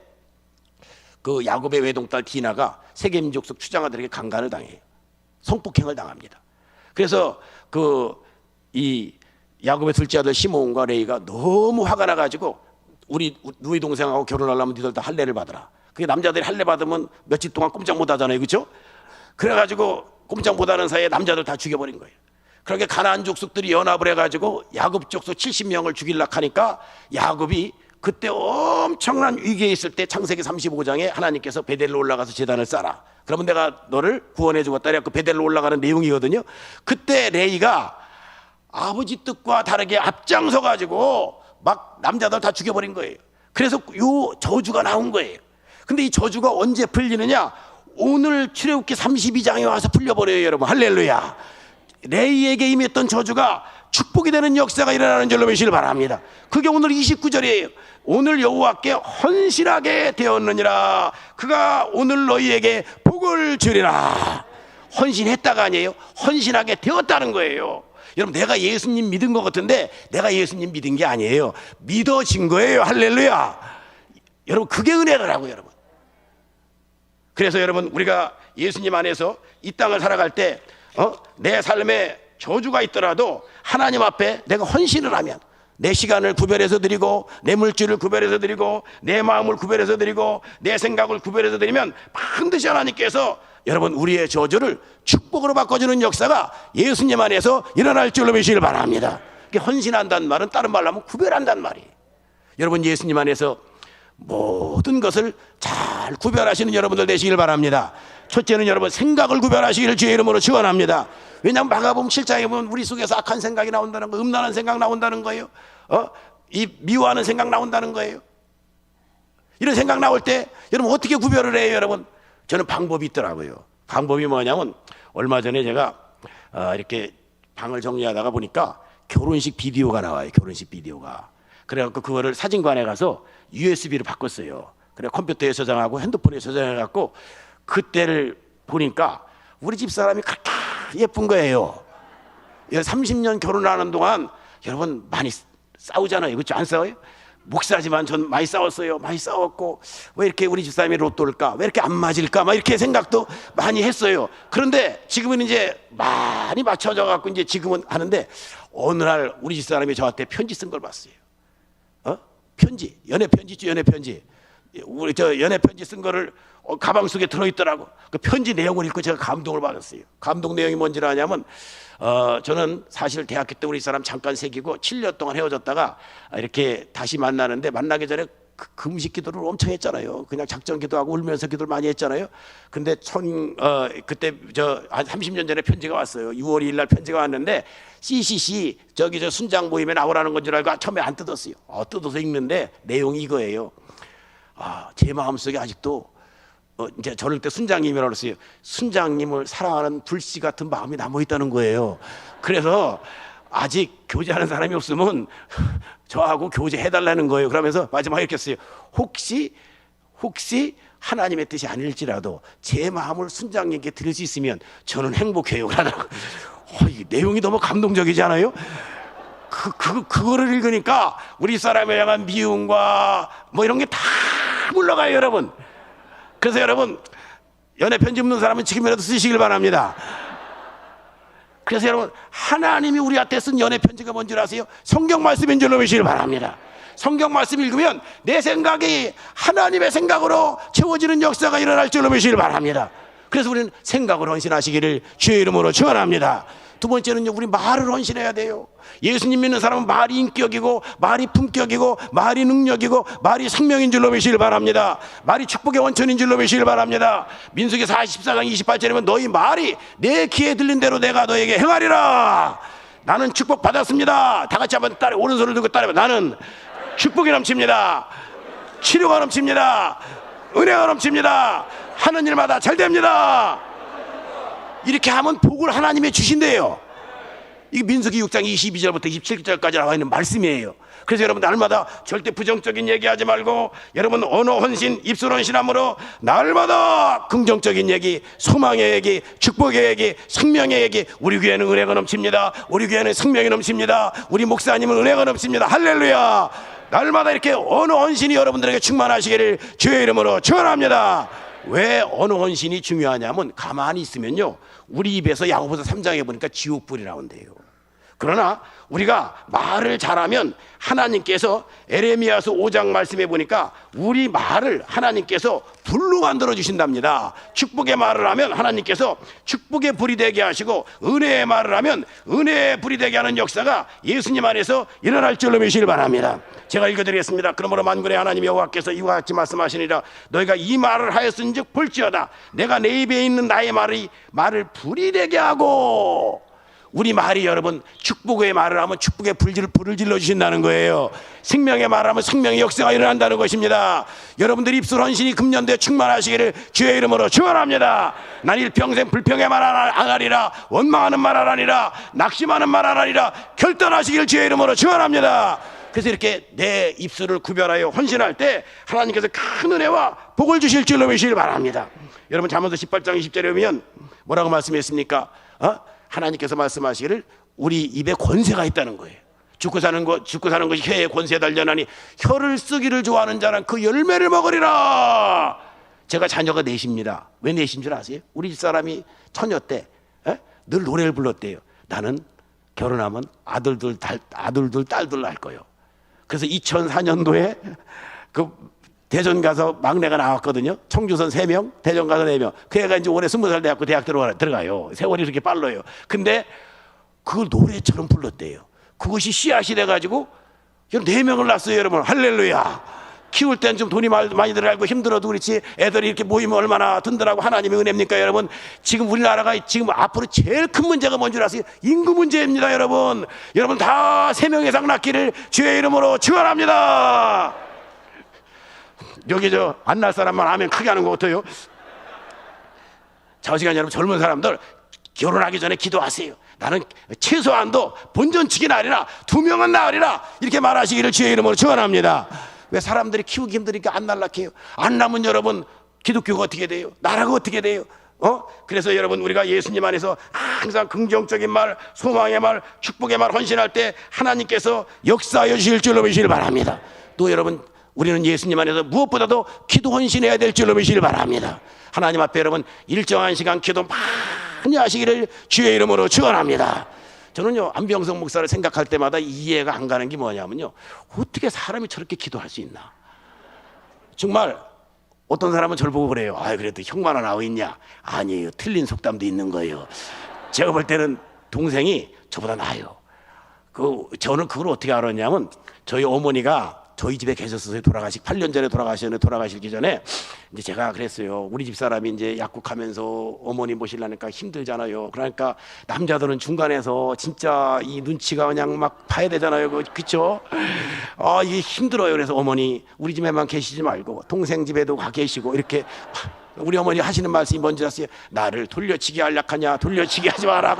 S1: 그 야곱의 외동딸 디나가 세겜 족속 추장아들에게 강간을 당해요. 성폭행을 당합니다. 그래서 이 야곱의 둘째 아들 시므온과 레이가 너무 화가 나가지고 우리 누이 동생하고 결혼하려면 니들 다 할례를 받아라. 그게 남자들이 할례 받으면 며칠 동안 꼼짝 못 하잖아요, 그렇죠? 그래가지고 꼼짝 못 하는 사이에 남자들 다 죽여버린 거예요. 그렇게 가나안 족속들이 연합을 해가지고 야곱 족속 70명을 죽이려고 하니까, 야곱이 그때 엄청난 위기에 있을 때 창세기 35장에 하나님께서 베델로 올라가서 제단을 쌓아라. 그러면 내가 너를 구원해 주겠다. 그 베델로 올라가는 내용이거든요. 그때 레이가 아버지 뜻과 다르게 앞장서 가지고 막 남자들 다 죽여버린 거예요. 그래서 요 저주가 나온 거예요. 근데 이 저주가 언제 풀리느냐? 오늘 출애굽기 32장에 와서 풀려버려요, 여러분. 할렐루야. 레이에게 임했던 저주가 축복이 되는 역사가 일어나는 줄로 보시길 바랍니다. 그게 오늘 29절이에요. 오늘 여호와께 헌신하게 되었느니라. 그가 오늘 너희에게 복을 주리라. 헌신했다가 아니에요. 헌신하게 되었다는 거예요. 여러분, 내가 예수님 믿은 것 같은데 내가 예수님 믿은 게 아니에요. 믿어진 거예요. 할렐루야. 여러분, 그게 은혜더라고요, 여러분. 그래서 여러분, 우리가 예수님 안에서 이 땅을 살아갈 때 내 삶에 저주가 있더라도 하나님 앞에 내가 헌신을 하면, 내 시간을 구별해서 드리고 내 물질을 구별해서 드리고 내 마음을 구별해서 드리고 내 생각을 구별해서 드리면 반드시 하나님께서 여러분 우리의 저주를 축복으로 바꿔주는 역사가 예수님 안에서 일어날 줄로 믿으시길 바랍니다. 헌신한다는 말은 다른 말로 하면 구별한다는 말이에요. 여러분, 예수님 안에서 모든 것을 잘 구별하시는 여러분들 되시길 바랍니다. 첫째는 여러분, 생각을 구별하시기를 주의 이름으로 축원합니다. 왜냐하면 마가복음 7장에 보면 우리 속에서 악한 생각이 나온다는 거예요. 음란한 생각 나온다는 거예요. 이 미워하는 생각 나온다는 거예요. 이런 생각 나올 때 여러분 어떻게 구별을 해요, 여러분? 저는 방법이 있더라고요. 방법이 뭐냐면, 얼마 전에 제가 이렇게 방을 정리하다가 보니까 결혼식 비디오가 나와요. 결혼식 비디오가. 그래갖고 그거를 사진관에 가서 USB로 바꿨어요. 그래 컴퓨터에 저장하고 핸드폰에 저장해갖고 그때를 보니까 우리 집 사람이 그렇게 예쁜 거예요. 30년 결혼하는 동안 여러분 많이 싸우잖아요. 그렇죠? 안 싸워요? 목사지만 전 많이 싸웠어요. 많이 싸웠고 왜 이렇게 우리 집사람이 로또일까? 왜 이렇게 안 맞을까? 막 이렇게 생각도 많이 했어요. 그런데 지금은 이제 많이 맞춰져 갖고 이제 지금은 하는데 어느 날 우리 집사람이 저한테 편지 쓴 걸 봤어요. 편지, 연애 편지 있죠, 연애 편지. 우리 저 연애 편지 쓴 거를 가방 속에 들어있더라고. 그 편지 내용을 읽고 제가 감동을 받았어요. 감동 내용이 뭔지 아냐면 저는 사실 대학교 때 우리 사람 잠깐 사귀고 7년 동안 헤어졌다가 이렇게 다시 만나는데 만나기 전에 금식 기도를 엄청 했잖아요. 그냥 작전 기도하고 울면서 기도를 많이 했잖아요. 근데 그때 한 30년 전에 편지가 왔어요. 6월 2일 날 편지가 왔는데 CCC 저기 저 순장 모임에 나오라는 건 줄 알고 처음에 안 뜯었어요. 뜯어서 읽는데 내용이 이거예요. 제 마음속에 아직도 이제 저를 때 순장님이라고 그랬어요. 순장님을 사랑하는 불씨 같은 마음이 남아있다는 거예요. 그래서 아직 교제하는 사람이 없으면 저하고 교제해달라는 거예요. 그러면서 마지막에 이렇게 했어요. 혹시 하나님의 뜻이 아닐지라도 제 마음을 순장님께 드릴 수 있으면 저는 행복해요. 그러더라고요. 이 내용이 너무 감동적이지 않아요? 그거를 읽으니까 우리 사람에 향한 미움과 뭐 이런 게 다 물러가요, 여러분. 그래서 여러분 연애 편지 없는 사람은 지금이라도 쓰시길 바랍니다. 그래서 여러분 하나님이 우리한테 쓴 연애 편지가 뭔지 아세요? 성경 말씀인 줄로 믿으시길 바랍니다. 성경 말씀 읽으면 내 생각이 하나님의 생각으로 채워지는 역사가 일어날 줄로 믿으시길 바랍니다. 그래서 우리는 생각으로 헌신하시기를 주의 이름으로 축원합니다. 두 번째는요, 우리 말을 헌신해야 돼요. 예수님 믿는 사람은 말이 인격이고 말이 품격이고 말이 능력이고 말이 생명인 줄로 믿으시길 바랍니다. 말이 축복의 원천인 줄로 믿으시길 바랍니다. 민수기 44장 28절이면 너희 말이 내 귀에 들린 대로 내가 너에게 행하리라. 나는 축복 받았습니다. 다 같이 한번 따라 오른손을 들고 따라해. 나는 축복이 넘칩니다. 치료가 넘칩니다. 은혜가 넘칩니다. 하는 일마다 잘 됩니다. 이렇게 하면 복을 하나님이 주신대요. 이게 민수기 6장 22절부터 27절까지 나와 있는 말씀이에요. 그래서 여러분 날마다 절대 부정적인 얘기하지 말고 여러분 언어 헌신, 입술 헌신함으로 날마다 긍정적인 얘기, 소망의 얘기, 축복의 얘기, 생명의 얘기. 우리 교회는 은혜가 넘칩니다. 우리 교회는 생명이 넘칩니다. 우리 목사님은 은혜가 넘칩니다. 할렐루야. 날마다 이렇게 언어 헌신이 여러분들에게 충만하시기를 주의 이름으로 축원합니다. 왜 언어 헌신이 중요하냐면 가만히 있으면요 우리 입에서 야고보서 3장에 보니까 지옥불이 나온대요. 그러나 우리가 말을 잘하면 하나님께서 에레미야서 5장 말씀에 보니까 우리 말을 하나님께서 불로 만들어 주신답니다. 축복의 말을 하면 하나님께서 축복의 불이 되게 하시고 은혜의 말을 하면 은혜의 불이 되게 하는 역사가 예수님 안에서 일어날 줄로 믿으시길 바랍니다. 제가 읽어드리겠습니다. 그러므로 만군의 하나님 여호와께서 이와 같이 말씀하시니라. 너희가 이 말을 하였은즉 볼지어다 내가 내 입에 있는 나의 말을 불이 되게 하고. 우리 말이 여러분 축복의 말을 하면 축복의 불을 질러주신다는 거예요. 생명의 말을 하면 생명의 역사가 일어난다는 것입니다. 여러분들 입술 헌신이 금년도에 충만하시기를 주의 이름으로 축원합니다. 난 일평생 불평의 말 안 하리라. 원망하는 말 안 하리라. 낙심하는 말 안 하리라. 결단하시기를 주의 이름으로 축원합니다. 그래서 이렇게 내 입술을 구별하여 헌신할 때 하나님께서 큰 은혜와 복을 주실 줄로 믿으시길 바랍니다. 여러분 잠언서 18장 20절에 보면 뭐라고 말씀했습니까? 하나님께서 말씀하시기를 우리 입에 권세가 있다는 거예요. 죽고 사는 것이 혀에 권세에 달려나니 혀를 쓰기를 좋아하는 자는 그 열매를 먹으리라. 제가 자녀가 넷입니다. 왜 넷인 줄 아세요? 우리 집사람이 처녀 때 늘 노래를 불렀대요. 나는 결혼하면 아들들 딸들 낳을 거예요. 그래서 2004년도에 그 대전 가서 막내가 나왔거든요. 청주선 3명, 대전 가서 4명. 그 애가 이제 올해 20살 돼갖고 대학 들어가요. 세월이 이렇게 빨라요. 근데 그걸 노래처럼 불렀대요. 그것이 씨앗이 돼가지고 4명을 낳았어요, 여러분. 할렐루야. 키울 땐 좀 돈이 많이 들어가고 힘들어도 그렇지 애들이 이렇게 모이면 얼마나 든든하고 하나님의 은혜입니까, 여러분? 지금 우리나라가 지금 앞으로 제일 큰 문제가 뭔지 아세요? 인구 문제입니다, 여러분. 여러분 다 3명 이상 낳기를 주의 이름으로 축원합니다. 여기 안 낳을 사람만 하면 크게 하는 거 같아요. 좌우시간 여러분 젊은 사람들 결혼하기 전에 기도하세요. 나는 최소한도 본전치기는 아니라 2명은 낳으리라. 이렇게 말하시기를 주의 이름으로 축원합니다. 왜 사람들이 키우기 힘드니까 안 날락해요? 안 나면 여러분 기독교가 어떻게 돼요? 나라가 어떻게 돼요? 그래서 여러분 우리가 예수님 안에서 항상 긍정적인 말, 소망의 말, 축복의 말 헌신할 때 하나님께서 역사하여 주실 줄로 믿으시길 바랍니다. 또 여러분 우리는 예수님 안에서 무엇보다도 기도 헌신해야 될 줄로 믿으시길 바랍니다. 하나님 앞에 여러분 일정한 시간 기도 많이 하시기를 주의 이름으로 축원합니다. 저는요 안병석 목사를 생각할 때마다 이해가 안 가는 게 뭐냐면요, 어떻게 사람이 저렇게 기도할 수 있나. 정말 어떤 사람은 저를 보고 그래요. 아, 그래도 형만 하나 있냐? 아니에요. 틀린 속담도 있는 거예요. 제가 볼 때는 동생이 저보다 나아요. 저는 그걸 어떻게 알았냐면 저희 어머니가 저희 집에 계셨어요. 8년 전에 돌아가시기 전에 이제 제가 그랬어요. 우리 집 사람이 이제 약국하면서 어머니 모시려니까 힘들잖아요. 그러니까 남자들은 중간에서 진짜 이 눈치가 그냥 막 봐야 되잖아요. 그렇죠? 이게 힘들어요. 그래서 어머니 우리 집에만 계시지 말고 동생 집에도 가 계시고 이렇게. 우리 어머니 하시는 말씀이 뭔지 아세요? 나를 돌려치기 하려하냐? 돌려치기 하지 마라.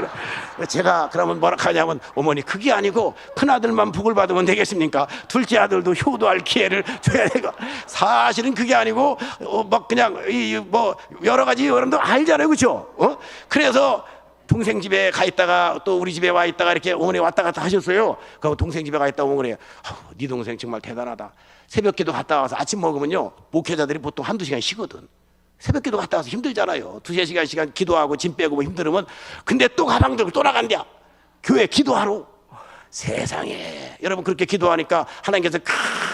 S1: 제가 그러면 뭐라 하냐면 어머니 그게 아니고 큰아들만 복을 받으면 되겠습니까? 둘째 아들도 효도할 기회를 줘야 되고. 사실은 그게 아니고 막 그냥 뭐 여러 가지 여러분도 알잖아요. 그렇죠? 그래서 동생 집에 가 있다가 또 우리 집에 와 있다가 이렇게 어머니 왔다 갔다 하셨어요. 그럼 동생 집에 가 있다 오면 그래요. 네 동생 정말 대단하다. 새벽기도 갔다 와서 아침 먹으면요 목회자들이 보통 1-2시간 쉬거든. 새벽기도 갔다 와서 힘들잖아요. 2-3시간 기도하고 짐 빼고 뭐 힘들으면. 근데 또 가방 들고 또 나간대요. 교회 기도하러. 세상에 여러분 그렇게 기도하니까 하나님께서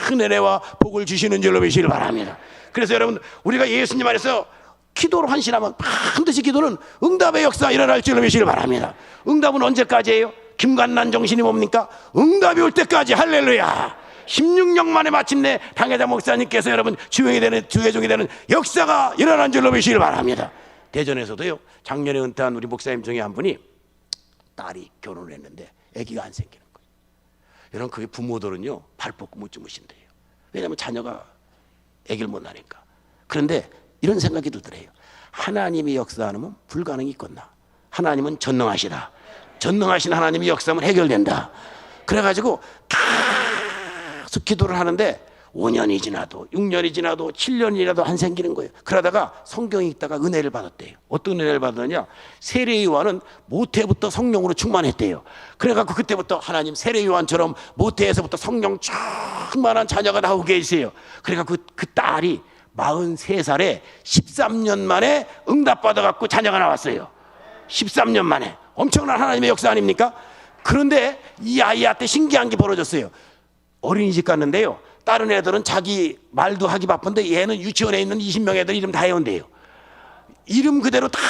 S1: 큰 은혜와 복을 주시는 줄로 믿으시길 바랍니다. 그래서 여러분 우리가 예수님 안에서 기도로 헌신하면 반드시 기도는 응답의 역사 일어날 줄로 믿으시길 바랍니다. 응답은 언제까지예요? 김관난 정신이 뭡니까? 응답이 올 때까지. 할렐루야. 16년 만에 마침내 당회자 목사님께서 여러분 주종이 되는 역사가 일어난 줄로 믿으시길 바랍니다. 대전에서도요 작년에 은퇴한 우리 목사님 중에 한 분이 딸이 결혼을 했는데 아기가 안 생기는 거예요. 여러분 그게 부모들은요 발 뻗고 못 주무신대요. 왜냐하면 자녀가 아기를 못 낳으니까. 그런데 이런 생각이 들더래요. 하나님이 역사하면 불가능이 있겠나. 하나님은 전능하시다. 전능하신 하나님이 역사하면 해결된다. 그래가지고 계속 기도를 하는데 5년이 지나도 6년이 지나도 7년이라도 안 생기는 거예요. 그러다가 성경 읽다가 은혜를 받았대요. 어떤 은혜를 받았느냐, 세례요한은 모태부터 성령으로 충만했대요. 그래갖고 그때부터 하나님 세례요한처럼 모태에서부터 성령 충만한 자녀가 나오게 해주세요. 그래갖고 그 딸이 43살에 13년 만에 응답받아갖고 자녀가 나왔어요. 13년 만에. 엄청난 하나님의 역사 아닙니까? 그런데 이 아이한테 신기한 게 벌어졌어요. 어린이집 갔는데요, 다른 애들은 자기 말도 하기 바쁜데 얘는 유치원에 있는 20명 애들 이름 다 외운대요. 이름 그대로 다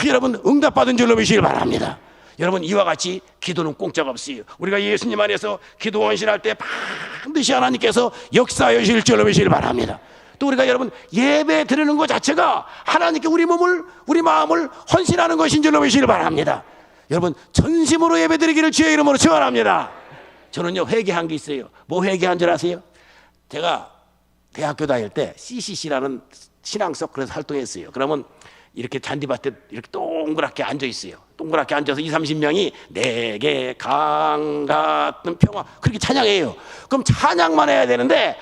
S1: 여러분 응답받은 줄로 믿으시길 바랍니다. 여러분 이와 같이 기도는 공짜가 없어요. 우리가 예수님 안에서 기도 헌신할 때 반드시 하나님께서 역사하여 주실 줄로 믿으시길 바랍니다. 또 우리가 여러분 예배 드리는 것 자체가 하나님께 우리 몸을 우리 마음을 헌신하는 것인 줄로 믿으시길 바랍니다. 여러분 전심으로 예배 드리기를 주의 이름으로 축원합니다. 저는요 회개한 게 있어요. 뭐 회개한 줄 아세요? 제가 대학교 다닐 때 CCC라는 신앙석 그래서 활동했어요. 그러면 이렇게 잔디밭에 이렇게 동그랗게 앉아 있어요. 동그랗게 앉아서 20-30명이 내게 강 같은 평화 그렇게 찬양해요. 그럼 찬양만 해야 되는데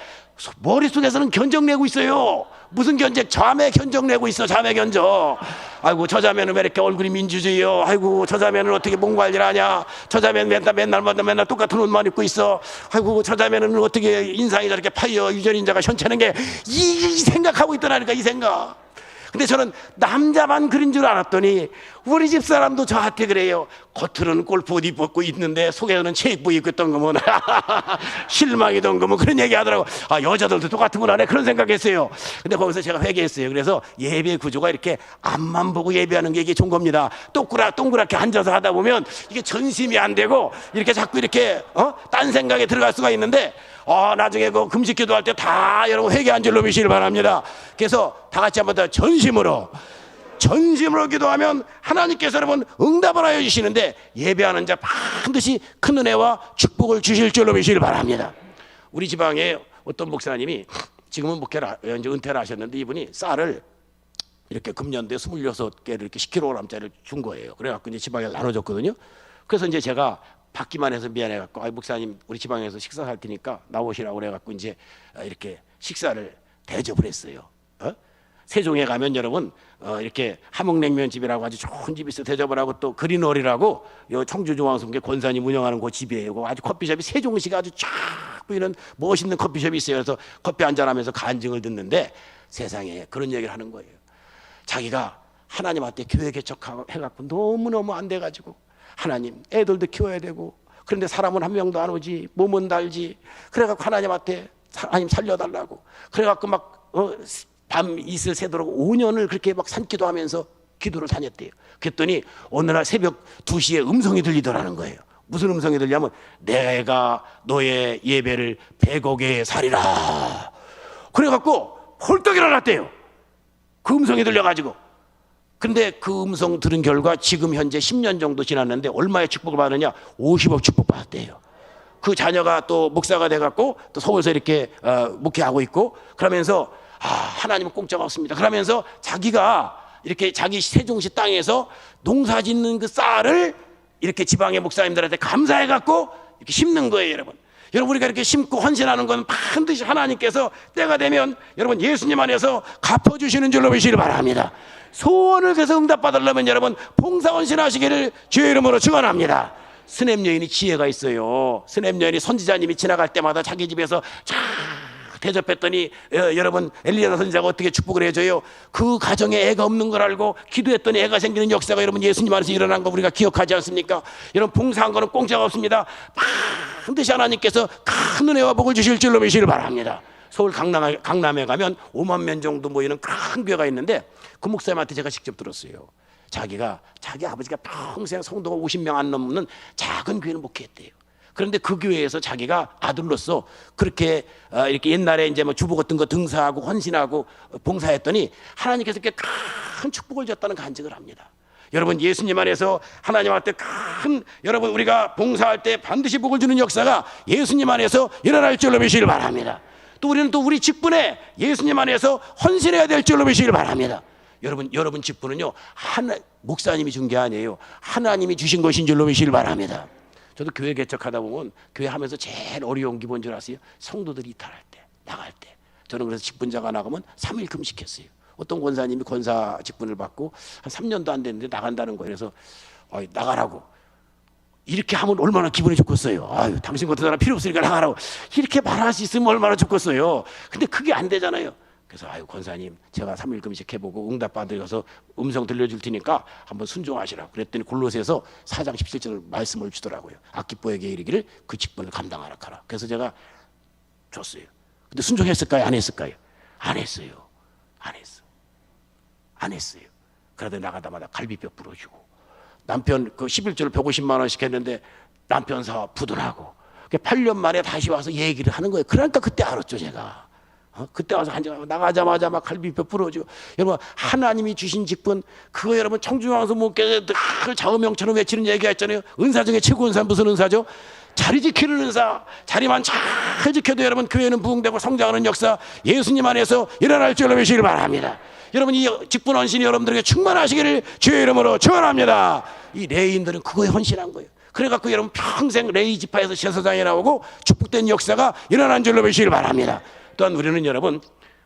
S1: 머릿속에서는 견적 내고 있어요. 무슨 견적? 자매 견적 내고 있어. 자매 견적. 아이고 저 자매는 왜 이렇게 얼굴이 민주주의요. 아이고 저 자매는 어떻게 몸 관리를 하냐. 저 자매는 맨날 똑같은 옷만 입고 있어. 아이고 저 자매는 어떻게 인상이 저렇게 파여 유전인자가 현치는 게 이 생각하고 있더라니까. 이 생각. 근데 저는 남자만 그런 줄 알았더니 우리 집 사람도 저한테 그래요. 겉으로는 골프옷 입고 있는데 속에서는 체육복 입고 있던 거면 실망이던 거면 그런 얘기 하더라고. 아 여자들도 똑같은구나. 네, 그런 생각했어요. 근데 거기서 제가 회개했어요. 그래서 예배 구조가 이렇게 앞만 보고 예배하는 게 이게 좋은 겁니다. 동그랗게 앉아서 하다 보면 이게 전심이 안 되고 이렇게 자꾸 이렇게 딴 생각에 들어갈 수가 있는데 나중에 그 금식 기도할 때 다 여러분 회개한 줄로 믿으시길 바랍니다. 그래서 다 같이 한번 더 전심으로 기도하면 하나님께서 여러분 응답을 하여 주시는데 예배하는 자 반드시 큰 은혜와 축복을 주실 줄로 믿으시길 바랍니다. 우리 지방에 어떤 목사님이 지금은 목회를 이제 은퇴를 하셨는데 이분이 쌀을 이렇게 금년도에 26개를 이렇게 10kg짜리를 준 거예요. 그래갖고 이제 지방에 나눠줬거든요. 그래서 이제 제가 받기만 해서 미안해갖고 목사님 우리 지방에서 식사 할 테니까 나오시라고 그래갖고 이제 이렇게 식사를 대접을 했어요. 세종에 가면 여러분 이렇게 함흥냉면집이라고 아주 좋은 집이 있어 대접을 하고 또 그린월이라고 청주 중앙선교 권사님 운영하는 그 집이에요. 아주 커피숍이 세종시가 아주 쫙 보이는 멋있는 커피숍이 있어요. 그래서 커피 한잔하면서 간증을 듣는데 세상에 그런 얘기를 하는 거예요. 자기가 하나님한테 교회 개척해갖고 너무너무 안 돼가지고 하나님 애들도 키워야 되고 그런데 사람은 한 명도 안 오지 몸은 달지 그래갖고 하나님한테 하나님 살려달라고 그래갖고 막 밤 이슬 새도록 5년을 그렇게 막 산기도하면서 기도를 다녔대요. 그랬더니 어느 날 새벽 2시에 음성이 들리더라는 거예요. 무슨 음성이 들리냐면 내가 너의 예배를 100억에 살리라. 그래갖고 홀떡 일어났대요. 그 음성이 들려가지고. 근데 그 음성 들은 결과 지금 현재 10년 정도 지났는데 얼마의 축복을 받느냐 50억 축복 받았대요. 그 자녀가 또 목사가 돼갖고 또 서울서 이렇게 목회하고 있고 그러면서 하나님은 공짜가 없습니다. 그러면서 자기가 이렇게 자기 세종시 땅에서 농사 짓는 그 쌀을 이렇게 지방의 목사님들한테 감사해갖고 이렇게 심는 거예요, 여러분. 여러분 우리가 이렇게 심고 헌신하는 건 반드시 하나님께서 때가 되면 여러분 예수님 안에서 갚아주시는 줄로 믿으시길 바랍니다. 소원을 그래서 응답받으려면 여러분 봉사헌신하시기를 주의 이름으로 축원합니다. 스냅 여인이 지혜가 있어요. 스냅 여인이 선지자님이 지나갈 때마다 자기 집에서 쫙 대접했더니 여러분 엘리야다 선지자가 어떻게 축복을 해줘요? 그 가정에 애가 없는 걸 알고 기도했더니 애가 생기는 역사가 여러분 예수님 안에서 일어난 거 우리가 기억하지 않습니까? 여러분 봉사한 거는 공짜가 없습니다. 반드시 하나님께서 큰 은혜와 복을 주실 줄로 믿으시길 바랍니다. 서울 강남에 가면 5만 명 정도 모이는 큰 교회가 있는데 그 목사님한테 제가 직접 들었어요. 자기 아버지가 평생 성도가 50명 안 넘는 작은 교회는 목회했대요. 그런데 그 교회에서 자기가 아들로서 그렇게 이렇게 옛날에 이제 뭐 주보 같은 거 등사하고 헌신하고 봉사했더니 하나님께서 이렇게 큰 축복을 줬다는 간증을 합니다. 여러분 예수님 안에서 하나님한테 큰 여러분 우리가 봉사할 때 반드시 복을 주는 역사가 예수님 안에서 일어날 줄로 믿으시길 바랍니다. 또 우리는 또 우리 직분에 예수님 안에서 헌신해야 될 줄로 믿으시길 바랍니다. 여러분 직분은요 목사님이 준 게 아니에요. 하나님이 주신 것인 줄로 믿으시길 바랍니다. 저도 교회 개척하다 보면 교회 하면서 제일 어려운 게 뭔지 아세요? 성도들이 이탈할 때 나갈 때 저는 그래서 직분자가 나가면 3일 금식했어요. 어떤 권사님이 권사 직분을 받고 한 3년도 안 됐는데 나간다는 거예요. 그래서 나가라고 이렇게 하면 얼마나 기분이 좋겠어요. 아유 당신 같은 사람 필요 없으니까 나가라고 이렇게 말할 수 있으면 얼마나 좋겠어요. 근데 그게 안 되잖아요. 그래서 권사님 제가 3일 금식해보고 응답 받으셔서 음성 들려줄 테니까 한번 순종하시라고 그랬더니 골로새서 4장 17절 말씀을 주더라고요. 악기뽀에게 이르기를 그 직분을 감당하라 하라. 그래서 제가 줬어요. 근데 순종했을까요? 안 했을까요? 안 했어요. 안 했어요. 그러다 나가다마다 갈비뼈 부러지고 남편 그 11조를 150만 원씩 했는데 남편 사업 부도나고 8년 만에 다시 와서 얘기를 하는 거예요. 그러니까 그때 알았죠 제가. 그때 와서 나가자마자 막 갈비뼈 부러지고 여러분 하나님이 주신 직분 그거 여러분 청중왕서 목회에서 늘 좌우명처럼 외치는 얘기가 있잖아요. 은사 중에 최고 은사는 무슨 은사죠? 자리 지키는 은사. 자리만 잘 지켜도 여러분 교회는 부흥되고 성장하는 역사 예수님 안에서 일어날 줄로 믿으시길 바랍니다. 여러분 이 직분 헌신이 여러분들에게 충만하시기를 주의 이름으로 축원합니다. 이 레이인들은 그거에 헌신한 거예요. 그래갖고 여러분 평생 레이 지파에서 제사장이 나오고 축복된 역사가 일어난 줄로 믿으시길 바랍니다. 또한 우리는 여러분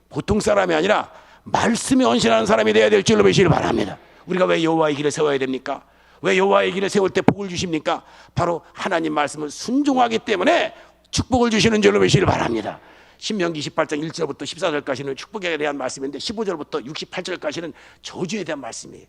S1: 보통 사람이 아니라 말씀에 헌신하는 사람이 되어야 될 줄로 믿으시길 바랍니다. 우리가 왜 여호와의 길을 세워야 됩니까? 왜 여호와의 길을 세울 때 복을 주십니까? 바로 하나님 말씀을 순종하기 때문에 축복을 주시는 줄로 믿으시길 바랍니다. 신명기 28장 1절부터 14절까지는 축복에 대한 말씀인데 15절부터 68절까지는 저주에 대한 말씀이에요.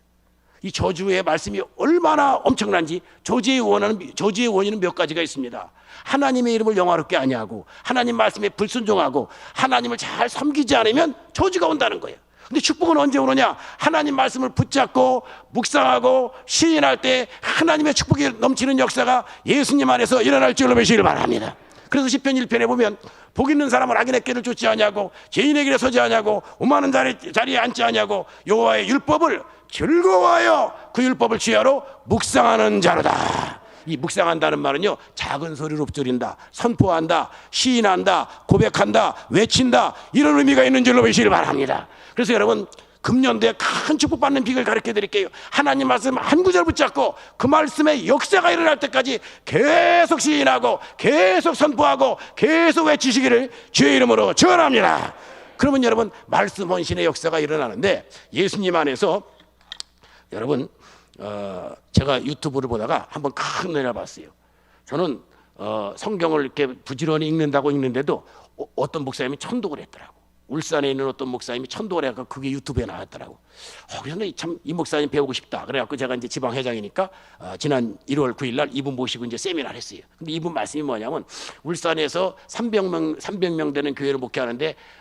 S1: 이 저주의 말씀이 얼마나 엄청난지 저주의 원인은 몇 가지가 있습니다. 하나님의 이름을 영화롭게 아니하고 하나님 말씀에 불순종하고 하나님을 잘 섬기지 않으면 저주가 온다는 거예요. 근데 축복은 언제 오느냐? 하나님 말씀을 붙잡고 묵상하고 시인할 때 하나님의 축복이 넘치는 역사가 예수님 안에서 일어날 줄로 믿으시길 바랍니다. 그래서 시편 1편에 보면 복 있는 사람은 악인의 길을 쫓지 아니하고 죄인의 길에 서지 아니하고 오만한 자리에 앉지 아니하고 여호와의 율법을 즐거워하여 그 율법을 취하러 묵상하는 자로다. 이 묵상한다는 말은요 작은 소리로 읊조린다, 선포한다, 시인한다, 고백한다, 외친다 이런 의미가 있는 줄로 보시길 바랍니다. 그래서 여러분 금년도에 큰 축복받는 비결 가르쳐 드릴게요. 하나님 말씀 한 구절 붙잡고 그 말씀의 역사가 일어날 때까지 계속 시인하고 계속 선포하고 계속 외치시기를 주의 이름으로 축원합니다. 그러면 여러분 말씀 헌신의 역사가 일어나는데, 예수님 안에서 여러분 제가 유튜브를 보다가 한번 큰 은혜를 봤어요. 저는 성경을 이렇게 부지런히 읽는다고 읽는데도 어떤 목사님이 천독을 했더라고. 울산에 있는 어떤 목사님이 천독을 해서 그게 유튜브에 나왔더라고. 그래서 참 이 목사님 배우고 싶다. 그래갖고 제가 이제 지방회장이니까 지난 1월 9일 날 이분 모시고 이제 세미나를 했어요. 근데 이분 말씀이 뭐냐면, 울산에서 300명 되는 교회를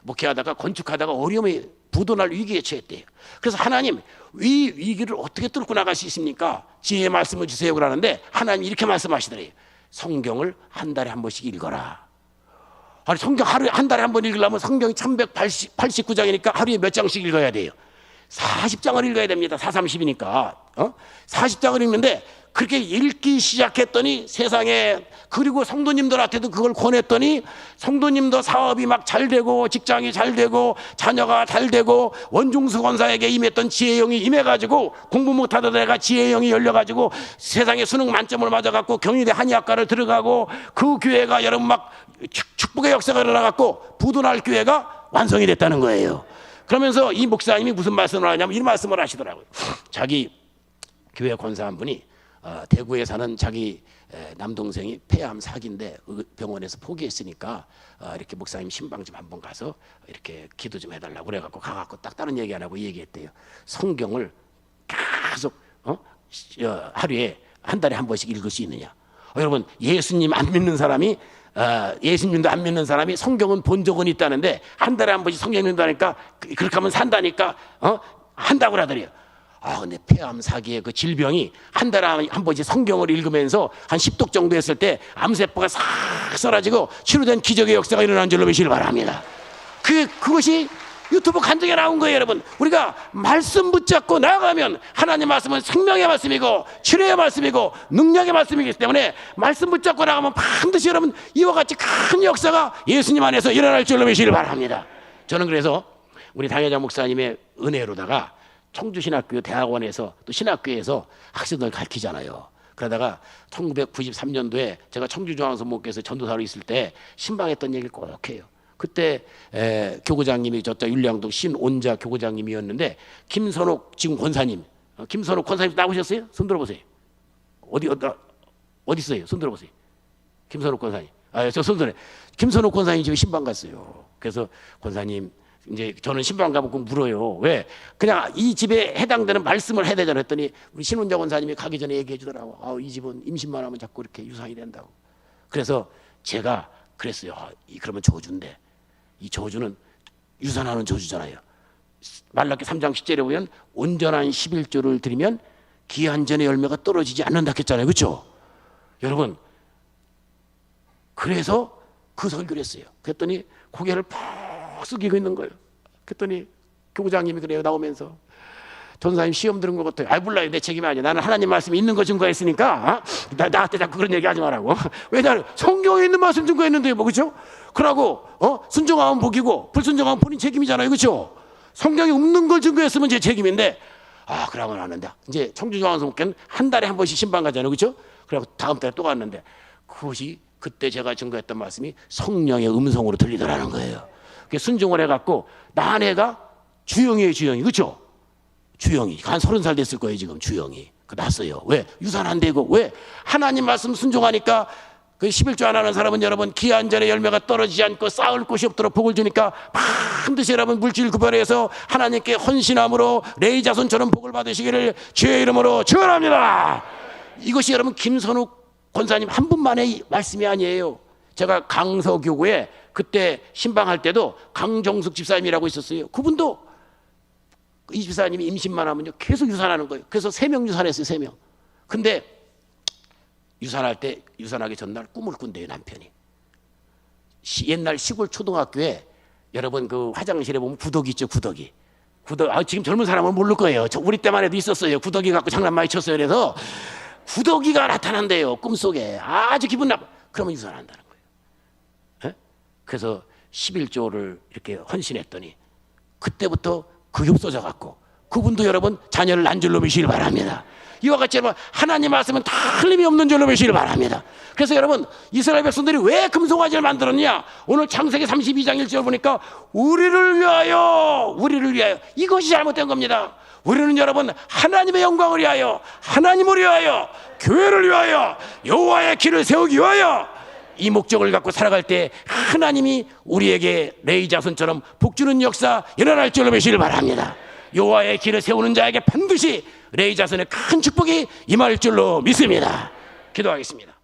S1: 목회하다가 건축하다가 어려움이 부도날 위기에 처했대요. 그래서 하나님, 이 위기를 어떻게 뚫고 나갈 수 있습니까? 지혜의 말씀을 주세요 그러는데 하나님 이렇게 말씀하시더래요. 성경을 한 달에 한 번씩 읽어라. 아니, 성경 하루에 한 달에 한 번 읽으려면 성경이 1189장이니까 하루에 몇 장씩 읽어야 돼요? 40장을 읽어야 됩니다. 430이니까 40장을 읽는데, 그렇게 읽기 시작했더니 세상에, 그리고 성도님들한테도 그걸 권했더니 성도님도 사업이 막 잘 되고 직장이 잘 되고 자녀가 잘 되고, 원중수 권사에게 임했던 지혜영이 임해가지고 공부 못하던 애가 지혜영이 열려가지고 세상에 수능 만점을 맞아갖고 경희대 한의학과를 들어가고, 그 교회가 여러분 막 축복의 역사가 일어나갖고 부도날 교회가 완성이 됐다는 거예요. 그러면서 이 목사님이 무슨 말씀을 하냐면 이런 말씀을 하시더라고요. 자기 교회 권사 한 분이 대구에 사는 자기 남동생이 폐암 사기인데 병원에서 포기했으니까 이렇게 목사님 신방 좀 한번 가서 이렇게 기도 좀 해달라고 그래갖고 가갖고 딱 다른 얘기 안 하고 얘기했대요. 성경을 계속 하루에 한 달에 한 번씩 읽을 수 있느냐. 여러분, 예수님 안 믿는 사람이 예수님도 안 믿는 사람이 성경은 본 적은 있다는데 한 달에 한 번씩 성경 읽는다니까, 그렇게 하면 산다니까 한다고 하더래요. 근데 폐암 사기의 그 질병이 한 달에 한 번씩 성경을 읽으면서 한 10독 정도 했을 때 암세포가 싹 사라지고 치료된 기적의 역사가 일어난 줄로 믿으시길 바랍니다. 그것이 유튜브 간증에 나온 거예요. 여러분, 우리가 말씀 붙잡고 나아가면 하나님 말씀은 생명의 말씀이고 치료의 말씀이고 능력의 말씀이기 때문에 말씀 붙잡고 나가면 반드시 여러분 이와 같이 큰 역사가 예수님 안에서 일어날 줄로 믿으시길 바랍니다. 저는 그래서 우리 당회장 목사님의 은혜로다가 청주신학교 대학원에서 또 신학교에서 학생들 가르치잖아요. 그러다가 1993년도에 제가 청주중앙선목교에서 전도사로 있을 때 신방했던 얘기를 꼭 해요. 그때 교구장님이 저쪽 율량동 신온자 교구장님이었는데, 김선옥 지금 권사님, 김선옥 권사님 나오셨어요? 손 들어보세요. 어디 있어요? 손 들어보세요. 김선옥 권사님. 저 손 들어. 김선옥 권사님 집에 신방 갔어요. 그래서 권사님, 이제 저는 신방 가보고 물어요. 왜? 그냥 이 집에 해당되는 말씀을 해야 되잖아요. 했더니 우리 신운자 권사님이 가기 전에 얘기해 주더라고. 이 집은 임신만 하면 자꾸 이렇게 유산이 된다고. 그래서 제가 그랬어요. 그러면 저주인데, 이 저주는 유산하는 저주잖아요. 말라기 3장 10절에 보면 온전한 11조를 드리면 귀한 전의 열매가 떨어지지 않는다 했잖아요. 그렇죠? 여러분, 그래서 그 설교를 했어요. 그랬더니 고개를 푹 숙이고 있는 거예요. 그랬더니 교구장님이 그래요. 나오면서, 전사님 시험 들은 것 같아요. 몰라요. 내 책임이 아니야. 나는 하나님 말씀이 있는 거 증거했으니까 나한테 자꾸 그런 얘기 하지 말라고. 왜 나는 성경에 있는 말씀 증거했는데 뭐, 그렇죠? 그러고 순종하면 복이고 불순종하면 본인 책임이잖아요. 그렇죠? 성경에 없는 걸 증거했으면 제 책임인데, 그러면 안 한다. 이제 청주중앙선교회는 한 달에 한 번씩 신방 가잖아요. 그렇죠? 그리고 다음 달에 또 갔는데, 그것이 그때 제가 증거했던 말씀이 성령의 음성으로 들리더라는 거예요. 순종을 해갖고 난 애가 주영이에요. 주영이. 그렇죠? 주영이 한 30살 됐을 거예요. 지금 주영이 났어요. 왜? 유산 안 되고. 왜? 하나님 말씀 순종하니까. 그 11조 안 하는 사람은 여러분 귀한 전의 열매가 떨어지지 않고 쌓을 곳이 없도록 복을 주니까 반드시 여러분 물질 구별해서 하나님께 헌신함으로 레위 자손처럼 복을 받으시기를 주의 이름으로 축원합니다. 이것이 여러분 김선욱 권사님 한 분만의 말씀이 아니에요. 제가 강서교구에 그때 신방할 때도 강정숙 집사님이라고 있었어요. 그분도 이 집사님이 임신만 하면요 계속 유산하는 거예요. 그래서 3명 유산했어요. 3명. 근데 유산할 때 유산하기 전날 꿈을 꾼대요. 남편이. 옛날 시골 초등학교에 여러분 그 화장실에 보면 구더기 있죠. 구더기. 지금 젊은 사람은 모를 거예요. 우리 때만 해도 있었어요. 구더기 갖고 장난 많이 쳤어요. 그래서 구더기가 나타난대요. 꿈속에. 아주 기분 나빠. 그러면 유산한다는 거예요. 에? 그래서 11조를 이렇게 헌신했더니 그때부터 그게 없어져 갖고 그분도 여러분 자녀를 난 줄로 미시길 바랍니다. 이와 같이 여러분 하나님 말씀은 다 틀림이 없는 줄로 미시길 바랍니다. 그래서 여러분 이스라엘 백성들이 왜 금송아지를 만들었냐? 오늘 창세기 32장 1절 보니까 우리를 위하여 이것이 잘못된 겁니다. 우리는 여러분 하나님의 영광을 위하여, 하나님을 위하여, 교회를 위하여, 여호와의 길을 세우기 위하여 이 목적을 갖고 살아갈 때 하나님이 우리에게 레위 자손처럼 복주는 역사 일어날 줄로 미시길 바랍니다. 여호와의 길을 세우는 자에게 반드시 레위 자손의 큰 축복이 임할 줄로 믿습니다. 기도하겠습니다.